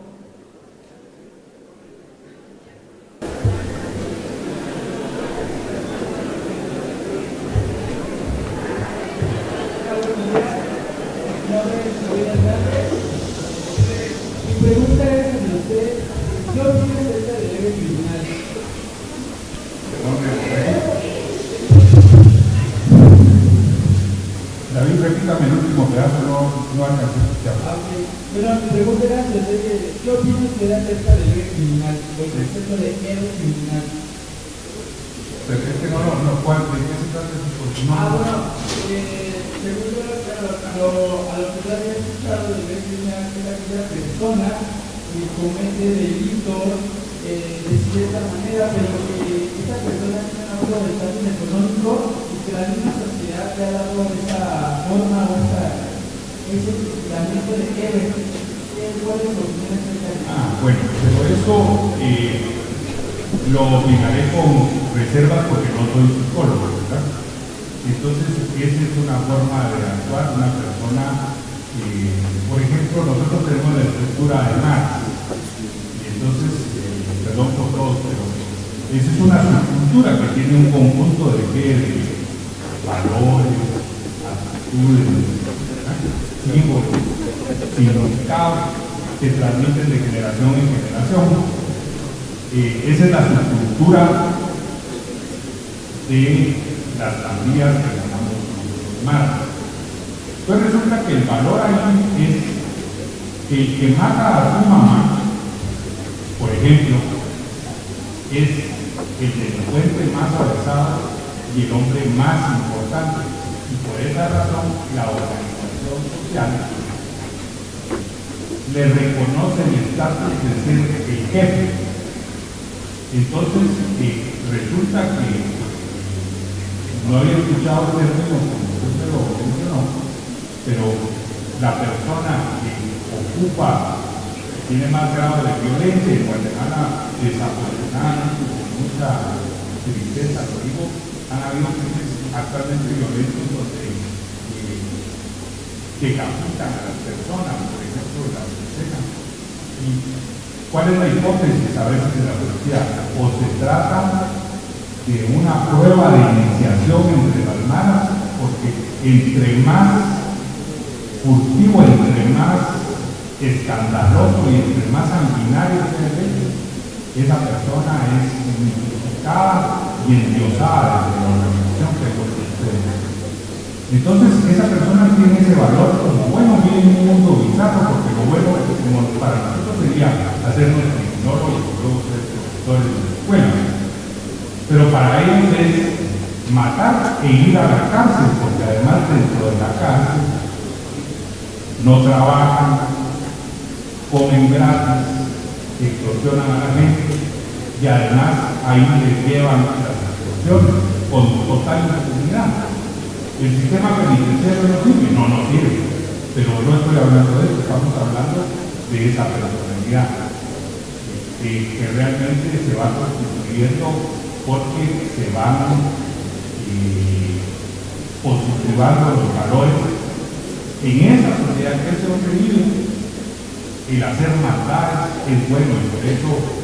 Mi pregunta es a usted, ¿qué opina acerca del leve criminal? David, repítame el último pedazo, no alcancé a escuchar. Bueno, mi pregunta era a usted, ¿qué opina usted acerca del leve criminal, el concepto de leve criminal? Pero es que ¿cuál? ¿De qué se trata ese dispositivo? Según yo, a lo que yo había escuchado de ley criminal, que aquella persona que comete delitos de cierta manera, pero que esa persona tiene un abuelo de estatus económico y que la misma sociedad te ha dado esa forma o ese tratamiento de héroe. ¿Cuál es su opinión acerca de eso? Bueno, pero eso lo obligaré con reservas porque no soy psicólogo, ¿verdad? Entonces, esa es una forma de actuar una persona, por ejemplo, nosotros tenemos la estructura de Marx, y entonces, perdón por todos, pero esa es una subcultura que tiene un conjunto de valores, actitudes, símbolos, significados que transmiten de generación en generación. Esa es la subcultura de las pandillas que llamamos Marx. Pues resulta que el valor ahí es que el que mata a su mamá, por ejemplo, es el delincuente más avanzado y el hombre más importante. Y por esa razón la organización social le reconoce el estatus de ser el jefe. Entonces resulta que no había escuchado el término como usted lo mencionó, pero la persona que ocupa, tiene más grado de violencia en Guatemala, desafortunadamente, con mucha tristeza, lo digo, han habido crisis actualmente violentos donde decapitan a las personas, por ejemplo, las enseñan. ¿Cuál es la hipótesis a veces de la policía? O se trata de una prueba de iniciación entre las malas, porque entre más furtivo, entre más escandaloso y entre más sanguinario sea el hecho, esa persona es significada y endiosada desde la organización que ustedes. Entonces, esa persona tiene ese valor como bueno, vive en un mundo bizarro, porque lo bueno como para nosotros sería hacernos criminólogos o luego ser profesores de la escuela. Pero para ellos es matar e ir a la cárcel, porque además dentro de la cárcel no trabajan, comen gratis, extorsionan a la gente y además ahí les llevan las extorsiones con total impunidad. El sistema penitenciario no sirve, no sirve, pero no estoy hablando de eso, estamos hablando de esa personalidad que realmente se va constituyendo porque se van positivando los valores en esa sociedad que ese hombre vive. El hacer maldades es bueno y por eso,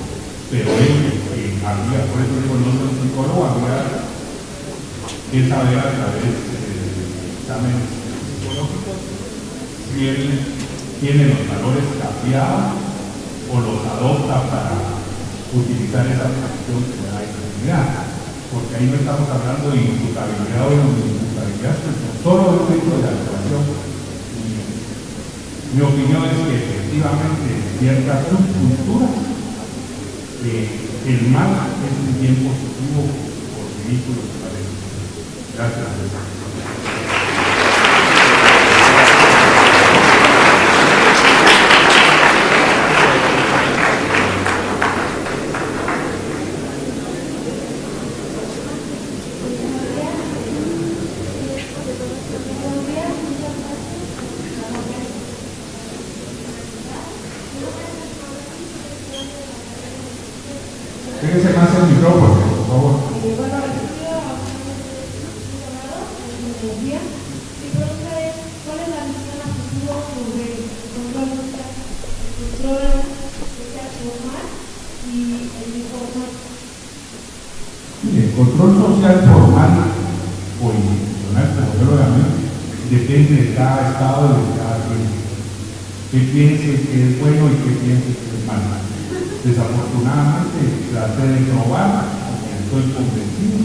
pero él había, por eso digo, no soy psicólogo, había que saber a través exámenes psicológicos si él tiene los valores cambiados o los adopta para utilizar esa posición que le da identidad, porque ahí no estamos hablando de imputabilidad o inimputabilidad, sino solo de un hecho de actuación. Mi opinión es que efectivamente en ciertas subculturas el mal es un bien positivo por vehículos de la ley. Gracias. Fíjense más el micrófono, por favor. ¿Cuál es la visión a futuro sobre el control social formal y el informal? El control social formal o institucional, como yo lo llamé, depende de cada estado y de cada gente. ¿Qué piense que es bueno y qué piense que es malo? Desafortunadamente traté de probar, porque estoy convencido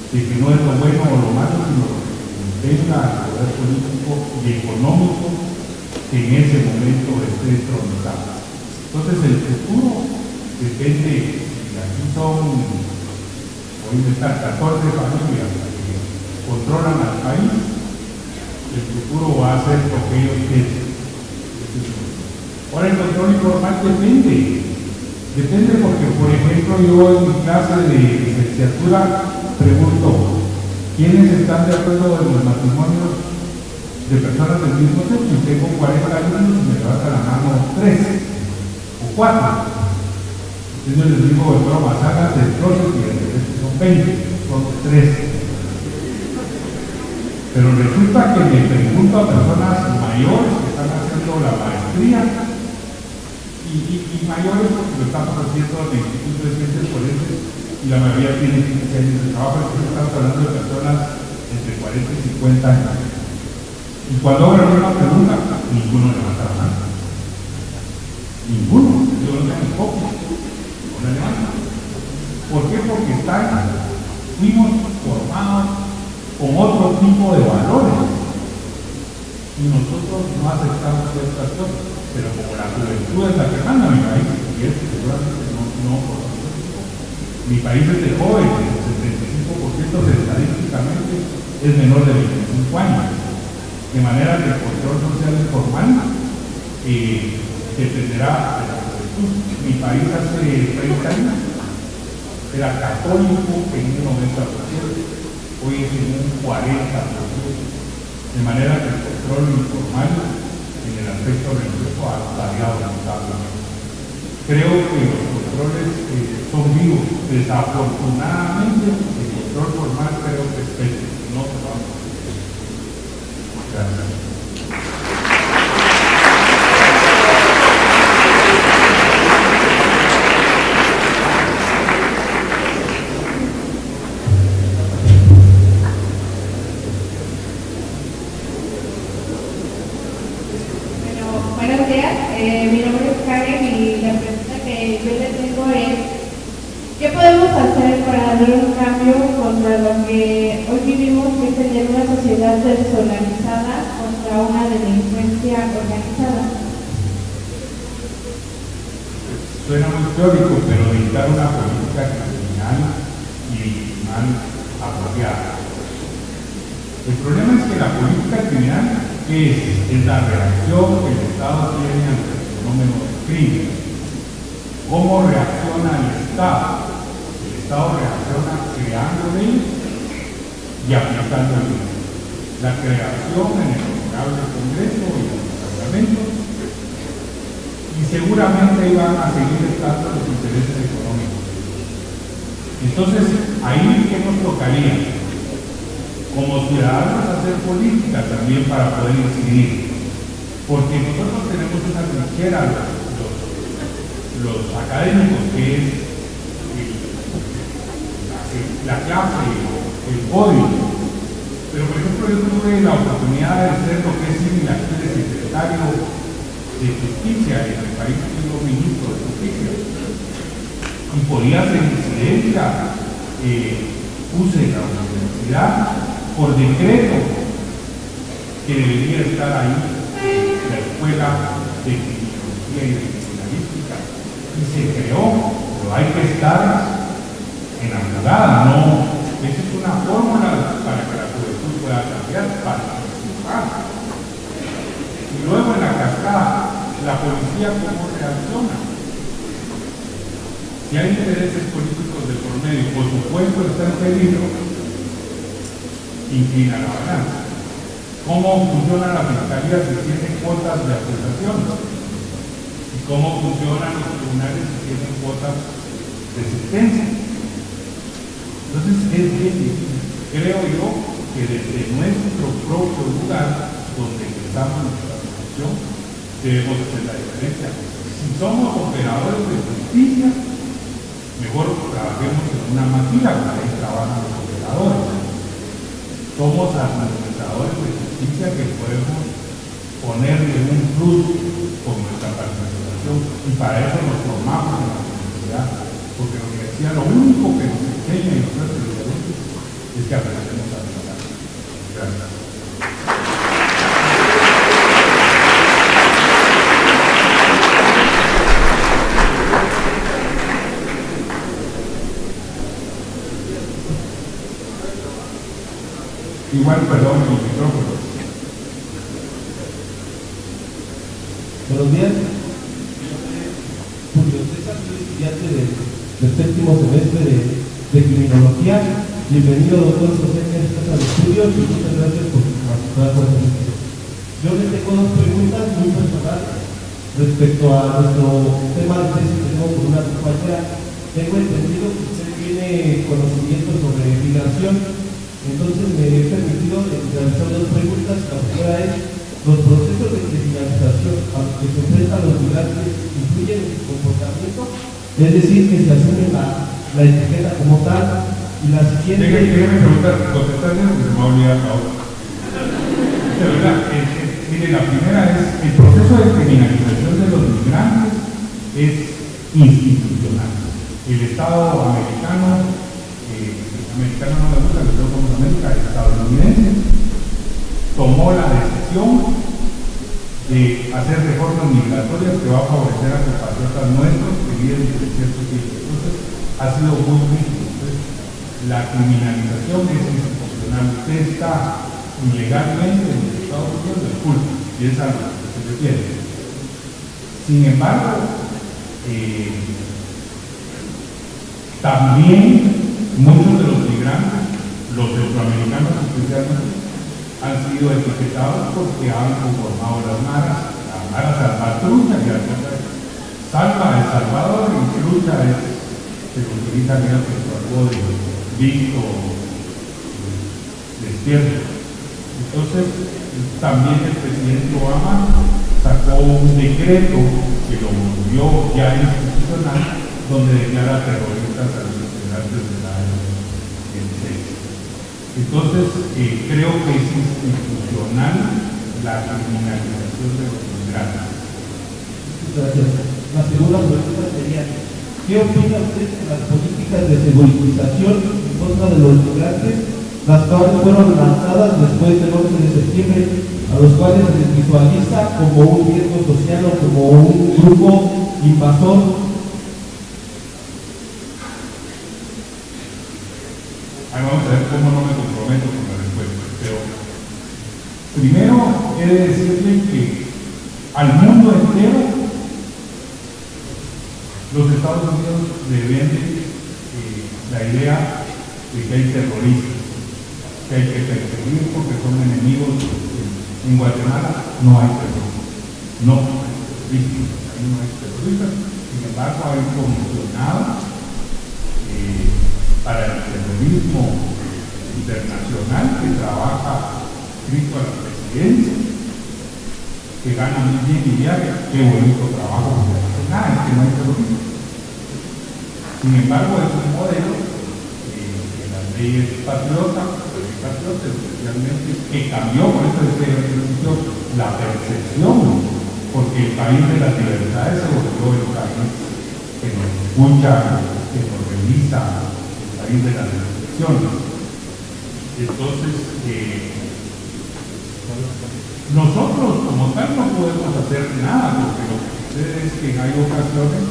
de que no es lo bueno o lo malo, sino lo que tenga el poder político y económico que en ese momento esté entronizado. Entonces el futuro depende, si aquí son hoy están 14 familias que controlan al país, el futuro va a ser lo que ellos quieren. Ahora el control informal depende porque, por ejemplo, yo en mi clase de licenciatura pregunto, ¿quiénes están de acuerdo en los matrimonios de personas del mismo sexo? Y tengo 40 años y me levanta la mano 3 o 4. Entonces yo les digo, de broma, salgan del closet y de repente son 20, son 13. Pero resulta que me pregunto a personas mayores que están haciendo la maestría y mayores porque lo estamos haciendo en el Instituto de Ciencias Forenses y la mayoría tiene 15 años de trabajo, entonces estamos hablando de personas entre 40 y 50 años. Y cuando hago la misma pregunta, ninguno levanta la mano. Ninguno, yo no tengo poco, no la levanta. ¿Por qué? Porque fuimos formados con otro tipo de valores y nosotros no aceptamos ciertas cosas, pero como la juventud es la que manda mi país, y es seguramente no por nosotros. Mi país es de jóvenes, el 75% estadísticamente es menor de 25 años, de manera que el control social informal dependerá de la juventud. Mi país hace 30 años era católico en un 90%. Hoy es en un 40%, de manera que el control informal en el aspecto religioso ha variado notablemente. Creo que los controles son vivos. Desafortunadamente, el control formal creo que es pésimo, no se va a hacer. Gracias. Buenos días, mi nombre es Karen y la pregunta que yo le tengo es ¿qué podemos hacer para dar un cambio contra lo que hoy vivimos, que es tener una sociedad desorganizada contra una delincuencia organizada? Suena muy teórico, pero necesitar una política criminal y mal apropiada. El problema es que la política criminal es la reacción que el Estado tiene ante el fenómeno del crimen. ¿Cómo reacciona el Estado? El Estado reacciona creando leyes y aplicando leyes. La creación en el honorable Congreso y en los parlamentos, y seguramente iban a seguir estando los intereses económicos. Entonces, ahí ¿qué nos tocaría? Como ciudadanos hacer política también para poder incidir, porque nosotros tenemos una trinchera, los académicos, que es la clase, el código. Pero por ejemplo yo tuve la oportunidad de ser lo que es similar de secretario de Justicia en el país, siendo ministro de Justicia, y podía hacer incidencia. Puse en la universidad por decreto que debería estar ahí la escuela de criminología y de criminalística, y se creó, pero hay que estar en la jugada, no. Esa es una fórmula para que la juventud pueda cambiar, para participar. Y luego en la cascada, la policía cómo reacciona. Si hay intereses políticos de por medio, por supuesto está en peligro, inclina la balanza. ¿Cómo funciona la fiscalía si tiene cuotas de acusación? ¿Y cómo funcionan los tribunales si tienen cuotas de sentencia? Entonces es bien difícil. Creo yo que desde nuestro propio lugar, donde empezamos nuestra función, debemos hacer la diferencia. Si somos operadores de justicia, mejor trabajemos en una maquila, porque ahí trabajan los operadores. Somos administradores de justicia que podemos ponerle un plus con nuestra participación, y para eso nos formamos en la universidad, porque la universidad lo único que nos enseña y nos hace diferentes es que aprendemos a trabajar. Gracias. Igual, perdón, el micrófono. Buenos días. Julio César, soy estudiante del séptimo semestre de criminología. Bienvenido, doctor José, a esta casa de estudios y muchas gracias por participar con nosotros. Yo le tengo dos preguntas muy personales respecto a nuestro tema de tesis que tenemos con una compañera. Tengo entendido que usted tiene conocimiento sobre migración, entonces me he permitido realizar dos preguntas. La primera es: ¿los procesos de criminalización a los que se enfrentan los migrantes influyen en su comportamiento? Es decir, que se asume la etiqueta como tal. Y la siguiente... Déjeme preguntar, contestarle porque se me va a olvidar la otra. De verdad, mire, la primera es: el proceso de criminalización de los migrantes es institucional. El Estado americano no me gusta, que todos somos América, el estadounidense, tomó la decisión de hacer reformas migratorias que va a favorecer a compatriotas nuestros que viven en ciertos sitios. Entonces, ha sido muy rígido. La criminalización es institucional. Usted está ilegalmente en los Estados Unidos del culto, y es algo que se refiere. Sin embargo, también muchos de los migrantes, los centroamericanos especialmente, han sido etiquetados porque han conformado las maras salvatrucha, y salva a El Salvador, y trucha se utiliza en algo de visto despierto. Entonces, también el presidente Obama sacó un decreto que lo volvió ya institucional, donde declara terroristas a los integrantes de la ANC. Entonces, creo que es institucional la criminalización de los migrantes. Gracias. La segunda pregunta sería: ¿qué opina usted de las políticas de segurización en contra de los migrantes, las cuales fueron lanzadas después del 11 de septiembre, a los cuales se les visualiza como un riesgo social o como un grupo invasor? Vamos a ver cómo no me comprometo con la respuesta, pero primero he de decirle que al mundo entero los Estados Unidos le venden la idea de que hay terroristas, que hay que perseguir porque son enemigos. En Guatemala no hay terroristas, no hay terroristas, sin embargo hay un comisionado para el terrorismo internacional que trabaja inscrito a la presidencia, que gana muy bien y viaja. Qué bonito trabajo, porque no hace nada, es que no hay terrorismo. Sin embargo, es un modelo que la ley es patriota, especialmente, que cambió, por eso decía la percepción, porque el país de las libertades se volvió el país que nos escucha, que nos revisa, de las elecciones. Entonces, nosotros como tal no podemos hacer nada, porque lo que sucede es que hay ocasiones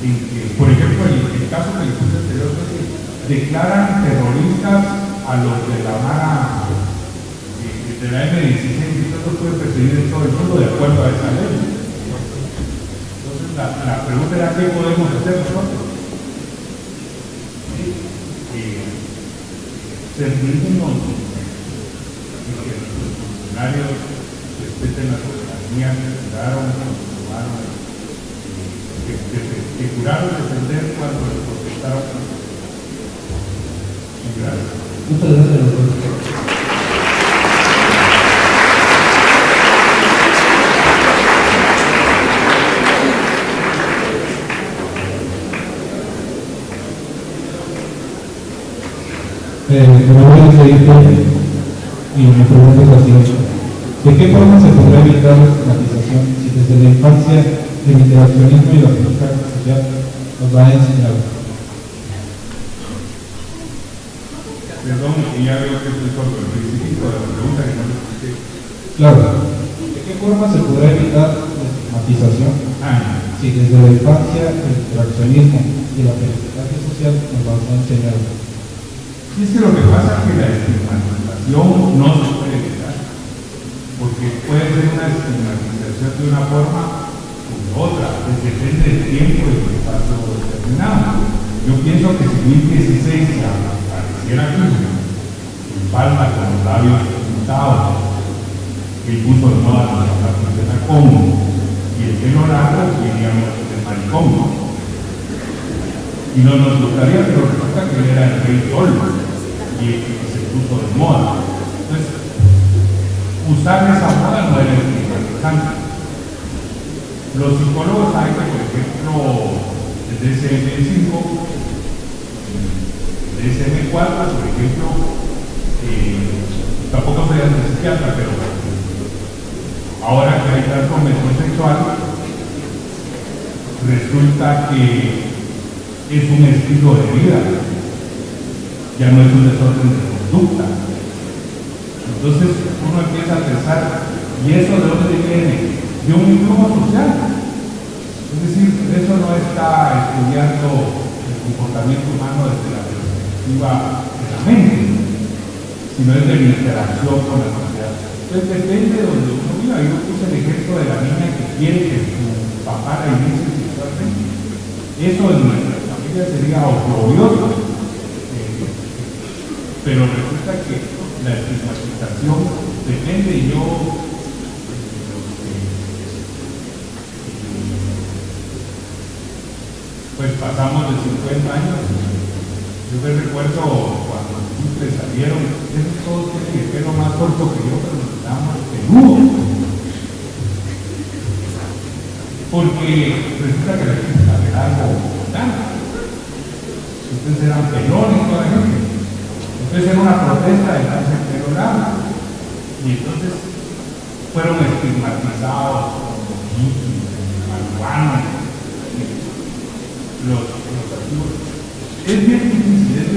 en que, por ejemplo, en el caso que les puse anteriormente, declaran terroristas a los de la mara de la M16, y usted no puede perseguir en todo el mundo de acuerdo a esa ley. Entonces, la pregunta era: ¿qué podemos hacer nosotros? Servirnos de que nuestros funcionarios respeten la soberanía que juraron, que juraron defender cuando les protestaron. Gracias. Muchas gracias, doctor. Me voy a seguir y mi pregunta es la siguiente: ¿de qué forma se podrá evitar la estigmatización si desde la infancia el interaccionismo y la política social nos va a enseñar? Perdón, y ya veo que estoy sobre el principio de la pregunta que no le expliqué. Claro. ¿De qué forma se podrá evitar la estigmatización si desde la infancia el interaccionismo y la política social nos va a enseñar? Y es que lo que pasa es que la estigmatización no se puede evitar, porque puede ser una estigmatización de una forma o de otra, depende del tiempo y del espacio determinado. Yo pienso que si 2016 apareciera aquí, en Palma con los labios pintados, el puso de moda los zapatos de tacón y el pelo largo, diríamos de maricón. Y no nos gustaría, pero resulta que él era el rey sol y se puso de moda. Entonces, usar esa moda no era estigmatizante. Los psicólogos saben que, por ejemplo, el DSM-5, el DSM-4, por ejemplo, tampoco soy antipsiquiatra, pero ahora que hay transformación sexual, resulta que es un estilo de vida, ya no es un desorden de conducta. Entonces uno empieza a pensar, ¿y eso de dónde viene? De un influjo social. Es decir, eso no está estudiando el comportamiento humano desde la perspectiva de la mente, sino desde la interacción con la sociedad. Entonces depende de donde uno viva. Yo puse el ejemplo de la niña que quiere que su papá la inicie sexualmente. Eso en nuestra familia sería oprobioso, pero resulta que la estigmatización depende. Yo pues pasamos de 50 años. Yo me recuerdo cuando los simples salieron, esos todos tienen el pelo más corto que yo, pero nos damos peludos. Porque resulta que la gente era algo importante. Entonces eran pelones toda la gente. Entonces era una protesta de darse el pelo largo. Y entonces fueron estigmatizados como hippies, marihuanos, los activos. Es bien difícil,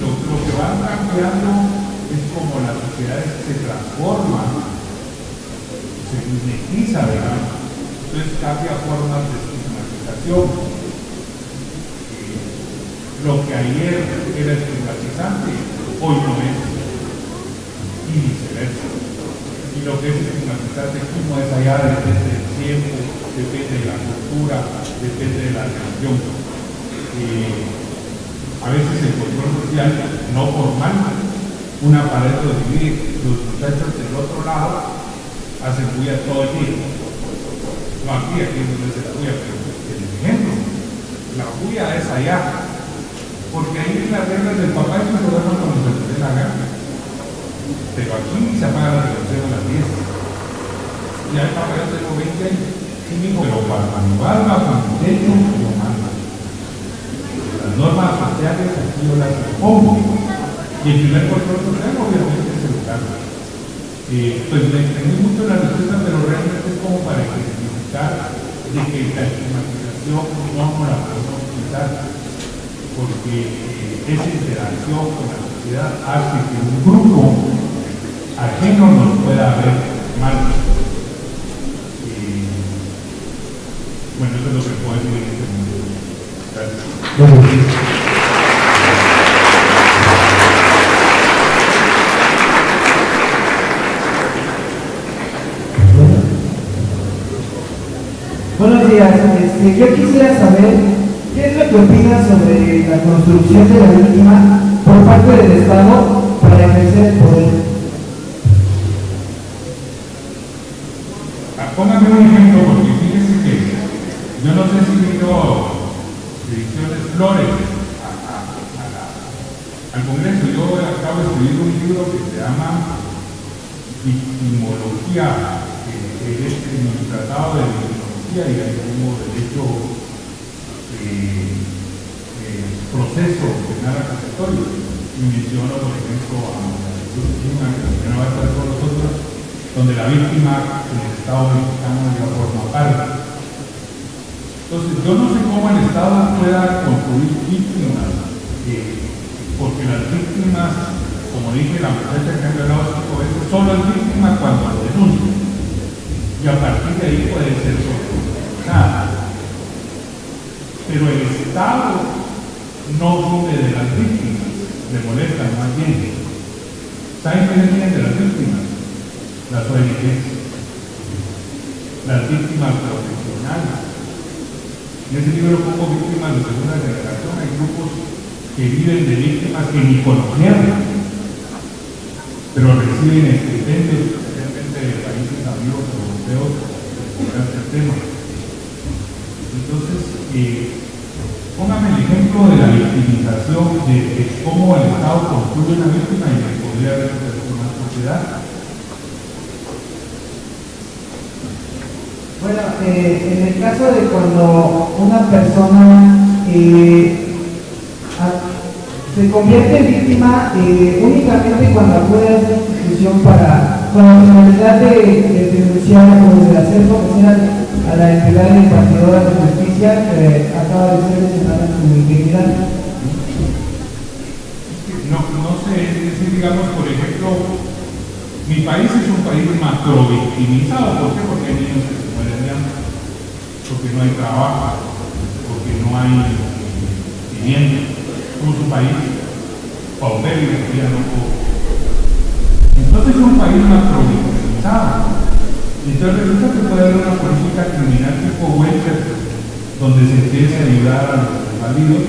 lo que va cambiando es como las sociedades se transforman, se mimetiza, ¿verdad? Entonces cambia formas de estigmatización. Lo que ayer era estigmatizante, hoy no es, y viceversa. Y lo que es estigmatizante como es allá depende del tiempo, depende de la cultura, depende de la religión. A veces el control social no formal, una pared lo divide, los muchachos del otro lado hacen bulla todo el día. No aquí es donde se la bulla, pero el ejemplo, la bulla es allá, porque ahí las reglas del papá y se duermen cuando se les dé la gana. Pero aquí se apaga la televisión a las 10. Ya el papá yo tengo 20 años, y me dijo, pero para manual, bajo el techo, lo manda. Las normas sociales aquí yo las pongo. Y el primer control social obviamente es educarlo. Pues me entendí mucho la respuesta, pero realmente es como para ejemplificar de que la estigmatización no la podemos quitar, porque esa interacción con la sociedad hace que un grupo ajeno nos pueda ver mal. Bueno, eso es lo que puedo decir en este momento. Gracias. Buenos días, yo quisiera saber qué es lo que opinas sobre la construcción de la víctima por parte del Estado para ejercer el poder. Póngame un ejemplo, porque fíjese que yo no sé si vino Ediciones Flores al Congreso. Yo acabo de escribir un libro que se llama Victimología, que es el tratado de victimología y hay como derecho proceso penal acusatorio. Y menciono, por ejemplo, a una que no va a estar con nosotros, donde la víctima en el Estado mexicano ya forma parte. Entonces, yo no sé cómo el Estado pueda construir víctimas, porque las víctimas, como dije, la muchacha que ha violado 5 veces, solo es víctima cuando lo denuncia. Y a partir de ahí puede ser solucionada. Pero el Estado no vive de las víctimas, le molestan más bien. ¿Saben quiénes viven de las víctimas? Las ONGs, las víctimas profesionales. En ese libro pongo víctimas de segunda generación, hay grupos que viven de víctimas que ni conocían, pero reciben estipendios, especialmente de países amigos europeos, sobre este tema. Entonces, póngame el ejemplo de la victimización, de cómo el Estado construye una víctima y que podría haber una sociedad. Bueno, en el caso de cuando una persona se convierte en víctima únicamente cuando acude a esa institución con la finalidad de denunciar o de hacer conocer a la entidad impartidora de justicia que acaba de ser mencionada en su integridad. No sé, es decir, digamos, por ejemplo, mi país es un país macrovictimizado. ¿Por qué? Porque hay niños que se mueren de hambre, porque no hay trabajo, porque no hay vivienda. Somos un país paupérrimo, entonces es un país macrovictimizado. Entonces resulta que puede haber una política criminal tipo welfare, donde se empiece a ayudar a los desvalidos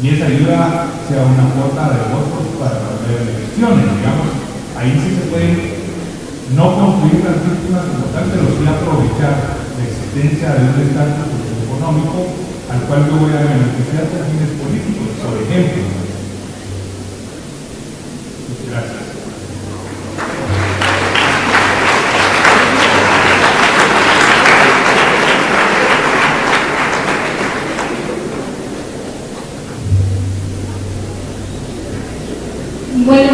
y esa ayuda sea una cuota de votos para las elecciones, digamos. Ahí sí se puede no construir las víctimas como tal, pero sí aprovechar la existencia de un estatus socioeconómico al cual yo voy a beneficiar por fines políticos, por ejemplo. Gracias. Bueno,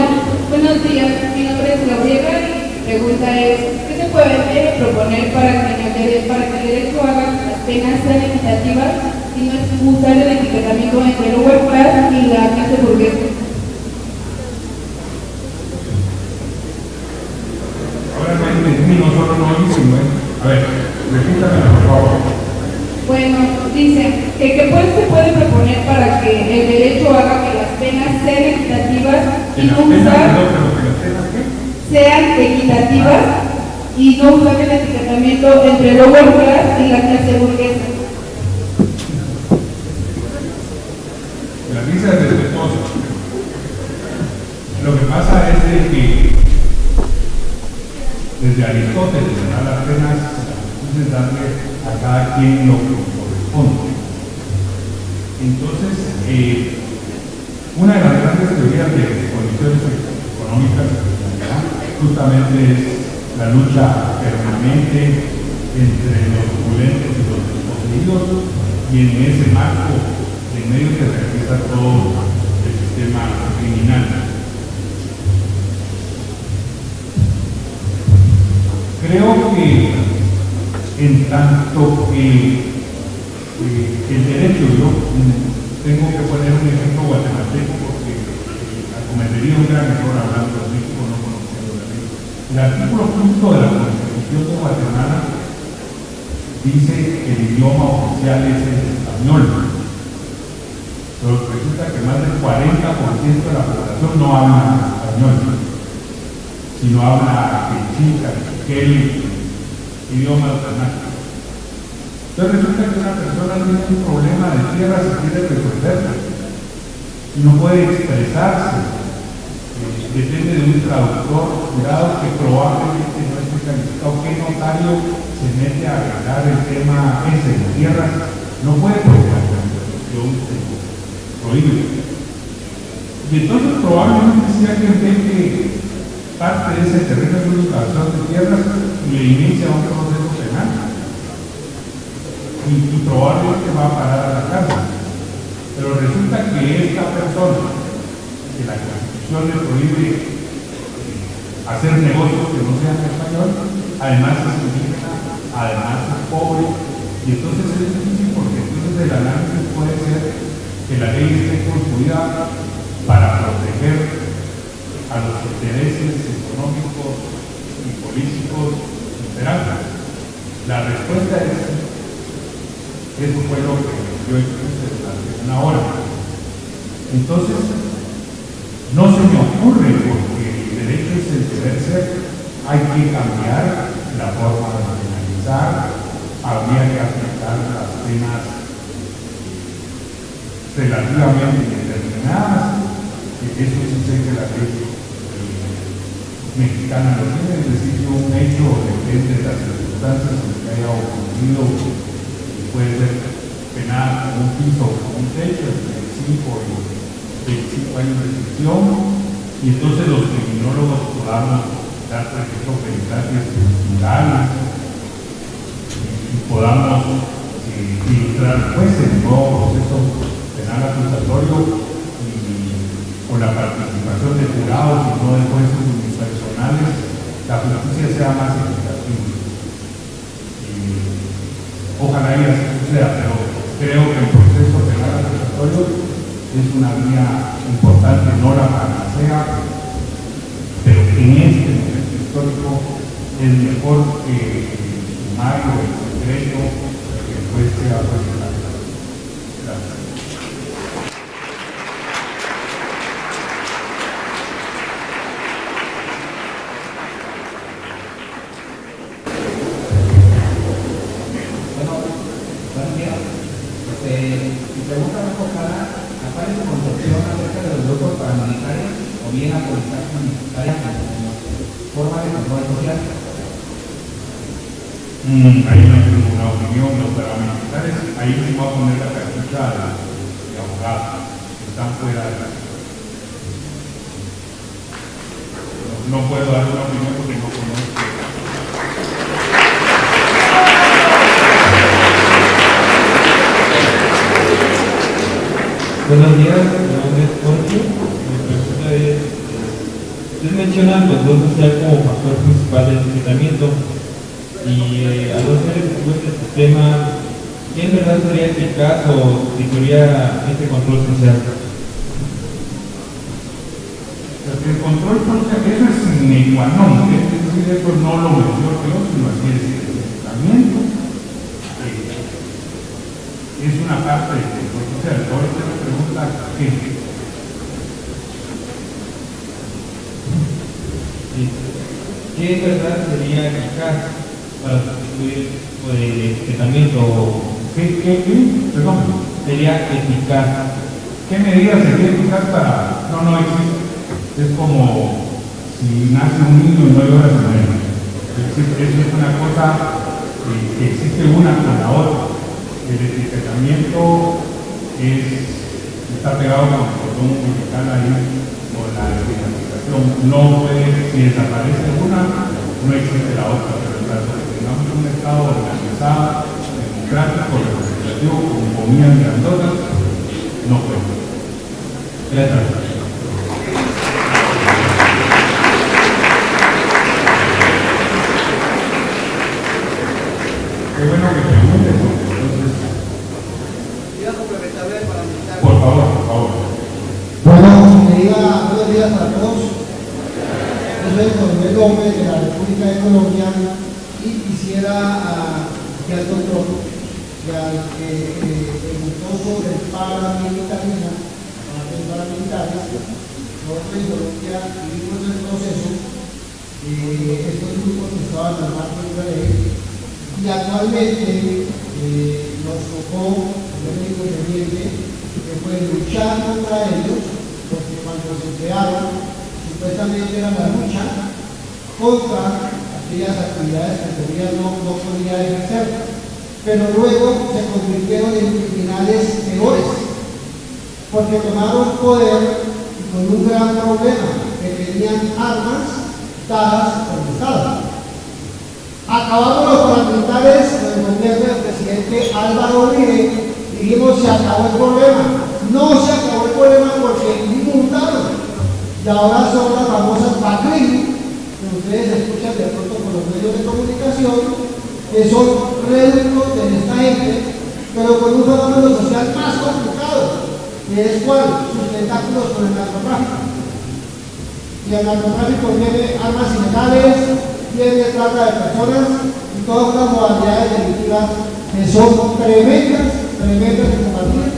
buenos días. Mi nombre es Gabriela y mi pregunta es: ¿qué se puede proponer para que el derecho haga que las penas sean equitativas y no es usar el etiquetamiento entre el lower class y la clase burguesa? Ahora no solo no hice, a ver, repítamelo por favor. Bueno, dice que se puede proponer para que el derecho haga que las penas sean equitativas y no usar sean equitativas y no usar el etiquetamiento entre el lower class y la clase burguesa. La risa es respetuosa. Lo que pasa es de que desde Aristóteles a las penas es darle a cada quien lo que corresponde. Entonces, una de las grandes teorías de condiciones económicas justamente es la lucha permanente entre los opulentos y los desposeídos, y en ese marco en medio se realiza todo el sistema criminal. Creo que en tanto que el derecho, yo tengo que poner un ejemplo guatemalteco porque cometería un gran error hablando de México no conociendo la ley. El artículo 5 de la Constitución de Guatemala dice que el idioma oficial es el español, pero resulta que más del 40% de la población no habla español, sino habla quechua, quechua, idioma alternativo. Entonces resulta que una persona tiene un problema de tierra y quiere resolverlo y no puede expresarse. Depende de un traductor jurado que probablemente no esté calificado. ¿Qué notario se mete a arreglar el tema ese de tierras? No puede porque la Constitución se prohíbe. Y entonces probablemente si alguien ve que parte de ese terreno es una excavación de tierras y le inicia un proceso penal y probablemente va a parar a la cárcel. Pero resulta que esta persona, que la Constitución le prohíbe hacer negocios que no sean en español, además es indígena, además es pobre, y entonces es difícil porque entonces el análisis puede ser que la ley esté construida para proteger a los intereses económicos y políticos imperantes. La respuesta es, eso fue lo que yo expuse durante una hora. Entonces, no se me ocurre, porque el derecho es el deber ser, hay que cambiar la forma de penalizar, habría que aplicar las penas relativamente determinadas, eso sí sé que la ley mexicana lo tiene, es decir, que un hecho depende de las circunstancias en que haya ocurrido y puede ser penado con un piso o con un techo entre 5 y 25 años de prisión, y entonces los criminólogos podamos dar procesos penitenciarios estructurales y podamos ilustrar después el nuevo proceso penal acusatorio con la participación de jurados y no de jueces unipersonales, la justicia sea más equitativa. Ojalá y así suceda, pero creo que el proceso penal acusatorio es una vía importante, no la panacea, pero en este momento histórico es mejor que el sumario, el secreto, que después sea personal. Gracias. Mi pregunta va enfocada a cuál es su concepción acerca de los grupos paramilitares o bien la policía comunitaria como forma de control social. Ahí no tengo una opinión, los paramilitares, ahí se va a poner la cachucha de abogado, están fuera de la... No puedo dar una opinión porque no conozco. Buenos días, mi nombre es Jorge. Mi pregunta es, usted menciona el control social como factor principal del tratamiento y al no ser este sistema, ¿qué en verdad sería eficaz o sustituiría este control social? El control social, eso es sine qua non, es decir, eso no lo menciono yo, sino así es el tratamiento. Es una parte del control social. Ahora usted me pregunta qué. ¿Qué en verdad sería eficaz para sustituir el tratamiento? ¿Qué? Perdón. Sería eficaz. ¿Qué medidas sería eficaz para...? No existe. Es como si nace un niño y no llora su madre. Eso es una cosa que existe una con la otra. El etiquetamiento está pegado con el cordón umbilical ahí, con la identificación. No puede, si desaparece una, no existe la otra, pero en caso de que tengamos un Estado organizado, democrático, representativo, con comidas grandotas, no puede. Gracias. Qué bueno que pregunte, porque entonces... Por favor. Bueno, buenos días a todos. Yo soy el coronel Gómez de la República de Colombia y quisiera que al doctor y al que preguntó sobre el paramilitarismo, los paramilitares, nosotros en Colombia vivimos el proceso de estos grupos que estaban al margen de la ley y actualmente nos tocó el único ingrediente que fue luchar contra ellos, porque cuando se crearon, supuestamente era la lucha contra aquellas actividades que el gobierno no podía ejercer, pero luego se convirtieron en criminales peores, porque tomaron poder con un gran problema, que tenían armas dadas por el Estado. Acabaron los paramilitares con el gobierno del presidente Álvaro Uribe. Dijimos, se acabó el problema. No se acabó el problema porque inmutaron. Y ahora son las famosas BACRIM, que ustedes escuchan de pronto por los medios de comunicación, que son reductos de esta gente, pero con un fenómeno social más complicado, que es cuál, sus tentáculos con el narcotráfico. Y el narcotráfico tiene armas ilegales, tiene trata de personas y todas las modalidades delictivas que son tremendas de combatir,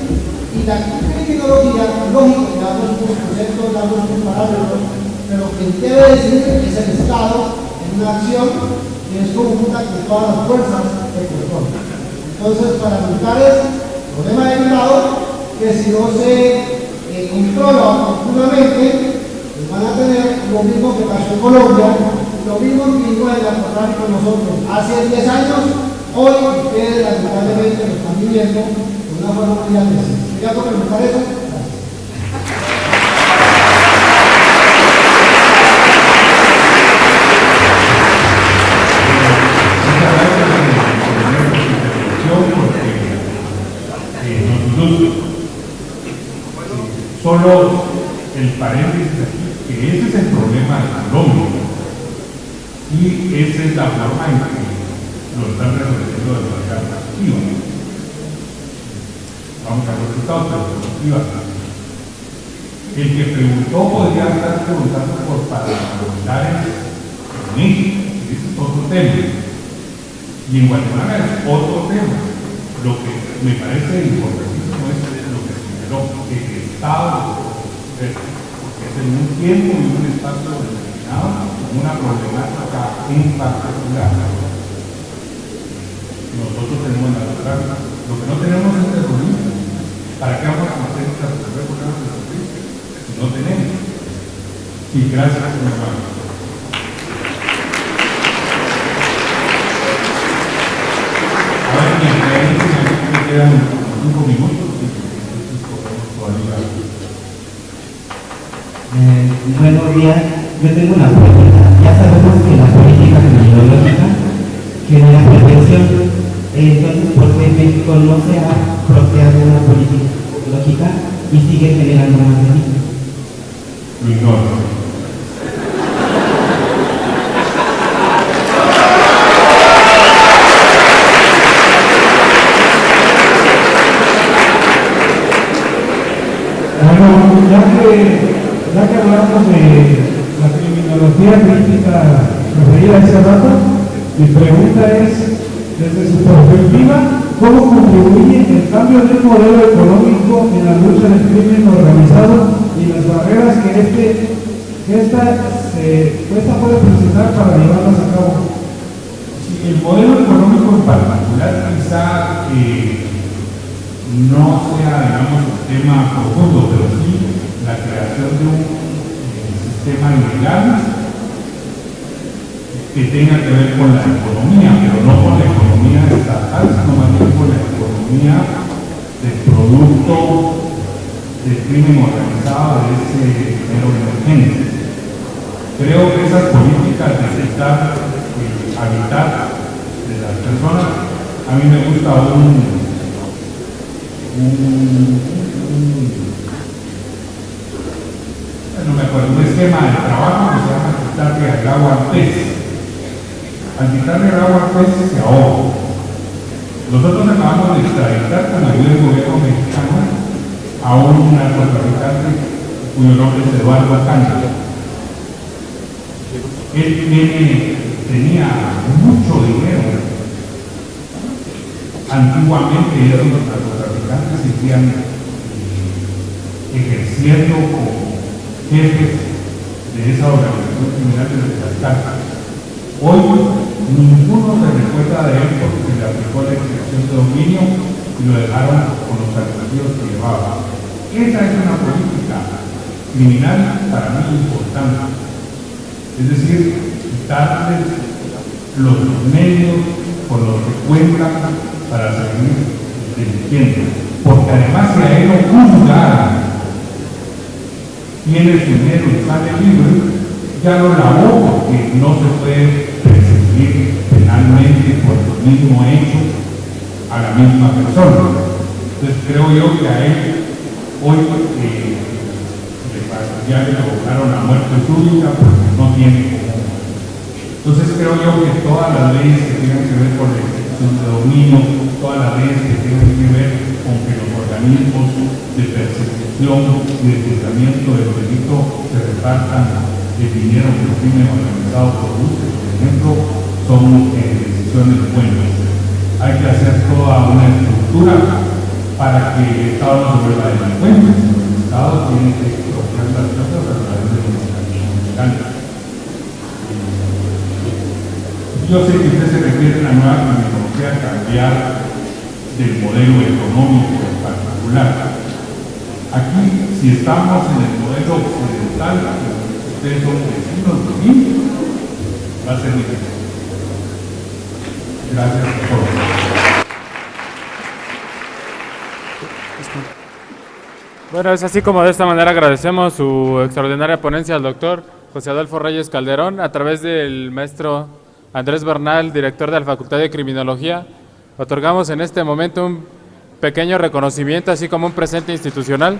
y la criminología criminología, lógico que damos unos conceptos, damos unos parámetros, pero quien debe decidir es el Estado en una acción que es conjunta con todas las fuerzas de control. Entonces, para militares, el problema del Estado, que si no se controla oportunamente, pues van a tener lo mismo que pasó en Colombia, lo mismo que hizo el narcotráfico con nosotros hace 10 años, hoy ustedes lamentablemente lo están viviendo de una forma muy agresiva. ¿Quería complementar eso? Solo el paréntesis aquí, que ese es el problema de Colombia y esa es la forma en que lo están resolviendo de manera activa. Vamos a los resultados, pero activa. El que preguntó podría estar preguntando por paramilitares en México, ese es otro tema. Y en Guatemala es otro tema. Lo que me parece importantísimo es lo que señaló, que el Estado, porque es en un tiempo y un espacio determinado, una problemática en particular. Nosotros tenemos la verdad, lo que no tenemos es terrorismo. ¿Para qué vamos a hacer estas problemas de terrorismo? Si no tenemos. Y gracias, señor hermano. Ahora, me quedan 5 minutos y podemos todavía. Buenos días, yo tengo una pregunta. Ya sabemos que la política criminológica genera prevención. Entonces, ¿por qué México no se ha apropiado una política criminológica y sigue generando más delitos? Lo ignoro. Bueno, ya que hablamos de la criminología crítica referida a ese rato, mi pregunta es, desde su perspectiva, ¿cómo contribuye el cambio del modelo económico en la lucha del crimen organizado y las barreras que esta puede presentar para llevarlas a cabo? Sí, el modelo económico en particular quizá no sea, digamos, un tema profundo, pero sí la creación de un sistema legal que tenga que ver con la economía, pero no con la economía estatal, sino más bien con la economía del producto del crimen organizado, de ese dinero emergente. Creo que esas políticas necesitan habitar de las personas. A mí me gusta no me acuerdo, un esquema de trabajo que se llama quitarle al agua al pez. Al quitarle el agua al pez se ahoga. Nosotros acabamos de extraditar con ayuda del gobierno mexicano a un narcotraficante cuyo nombre es Eduardo Acaña. Él tenía mucho dinero. Antiguamente esos narcotraficantes seguían ejerciendo como jefes de esa organización criminal de las cárceles. Hoy ninguno se recuerda de él porque se le aplicó la excepción de dominio y lo dejaron con los alternativos que llevaba. Esa es una política criminal para mí importante. Es decir, quitarles los medios con los que cuentan para seguir delinquiendo. Porque además si a él lo juzgaran, tiene su dinero y sale libre, ya lo lavó porque no se puede perseguir penalmente por el mismo hecho a la misma persona. Entonces creo yo que a él hoy ya le provocaron la muerte súbita porque no tiene cómo. Entonces creo yo que todas las leyes que tienen que ver con la excepción de dominio, todas las leyes que tienen que ver con que los organismos de persecución y de juzgamiento del delito se repartan el dinero que el crimen organizado produce, por ejemplo, son decisiones buenas. Hay que hacer toda una estructura para que el Estado no se vuelva delincuente. Estado tiene que bloquear las cosas a través de los mecanismos legales. Yo sé que usted se refiere a la nueva criminología a cambiar del modelo económico en particular. Aquí, si estamos en el modelo occidental, ustedes son vecinos de mí, va a ser difícil. Gracias a todos. Bueno, es así como de esta manera agradecemos su extraordinaria ponencia al doctor José Adolfo Reyes Calderón a través del maestro Andrés Bernal, director de la Facultad de Criminología. Otorgamos en este momento un pequeño reconocimiento, así como un presente institucional.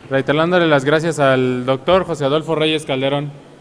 Reiterándole las gracias al doctor José Adolfo Reyes Calderón.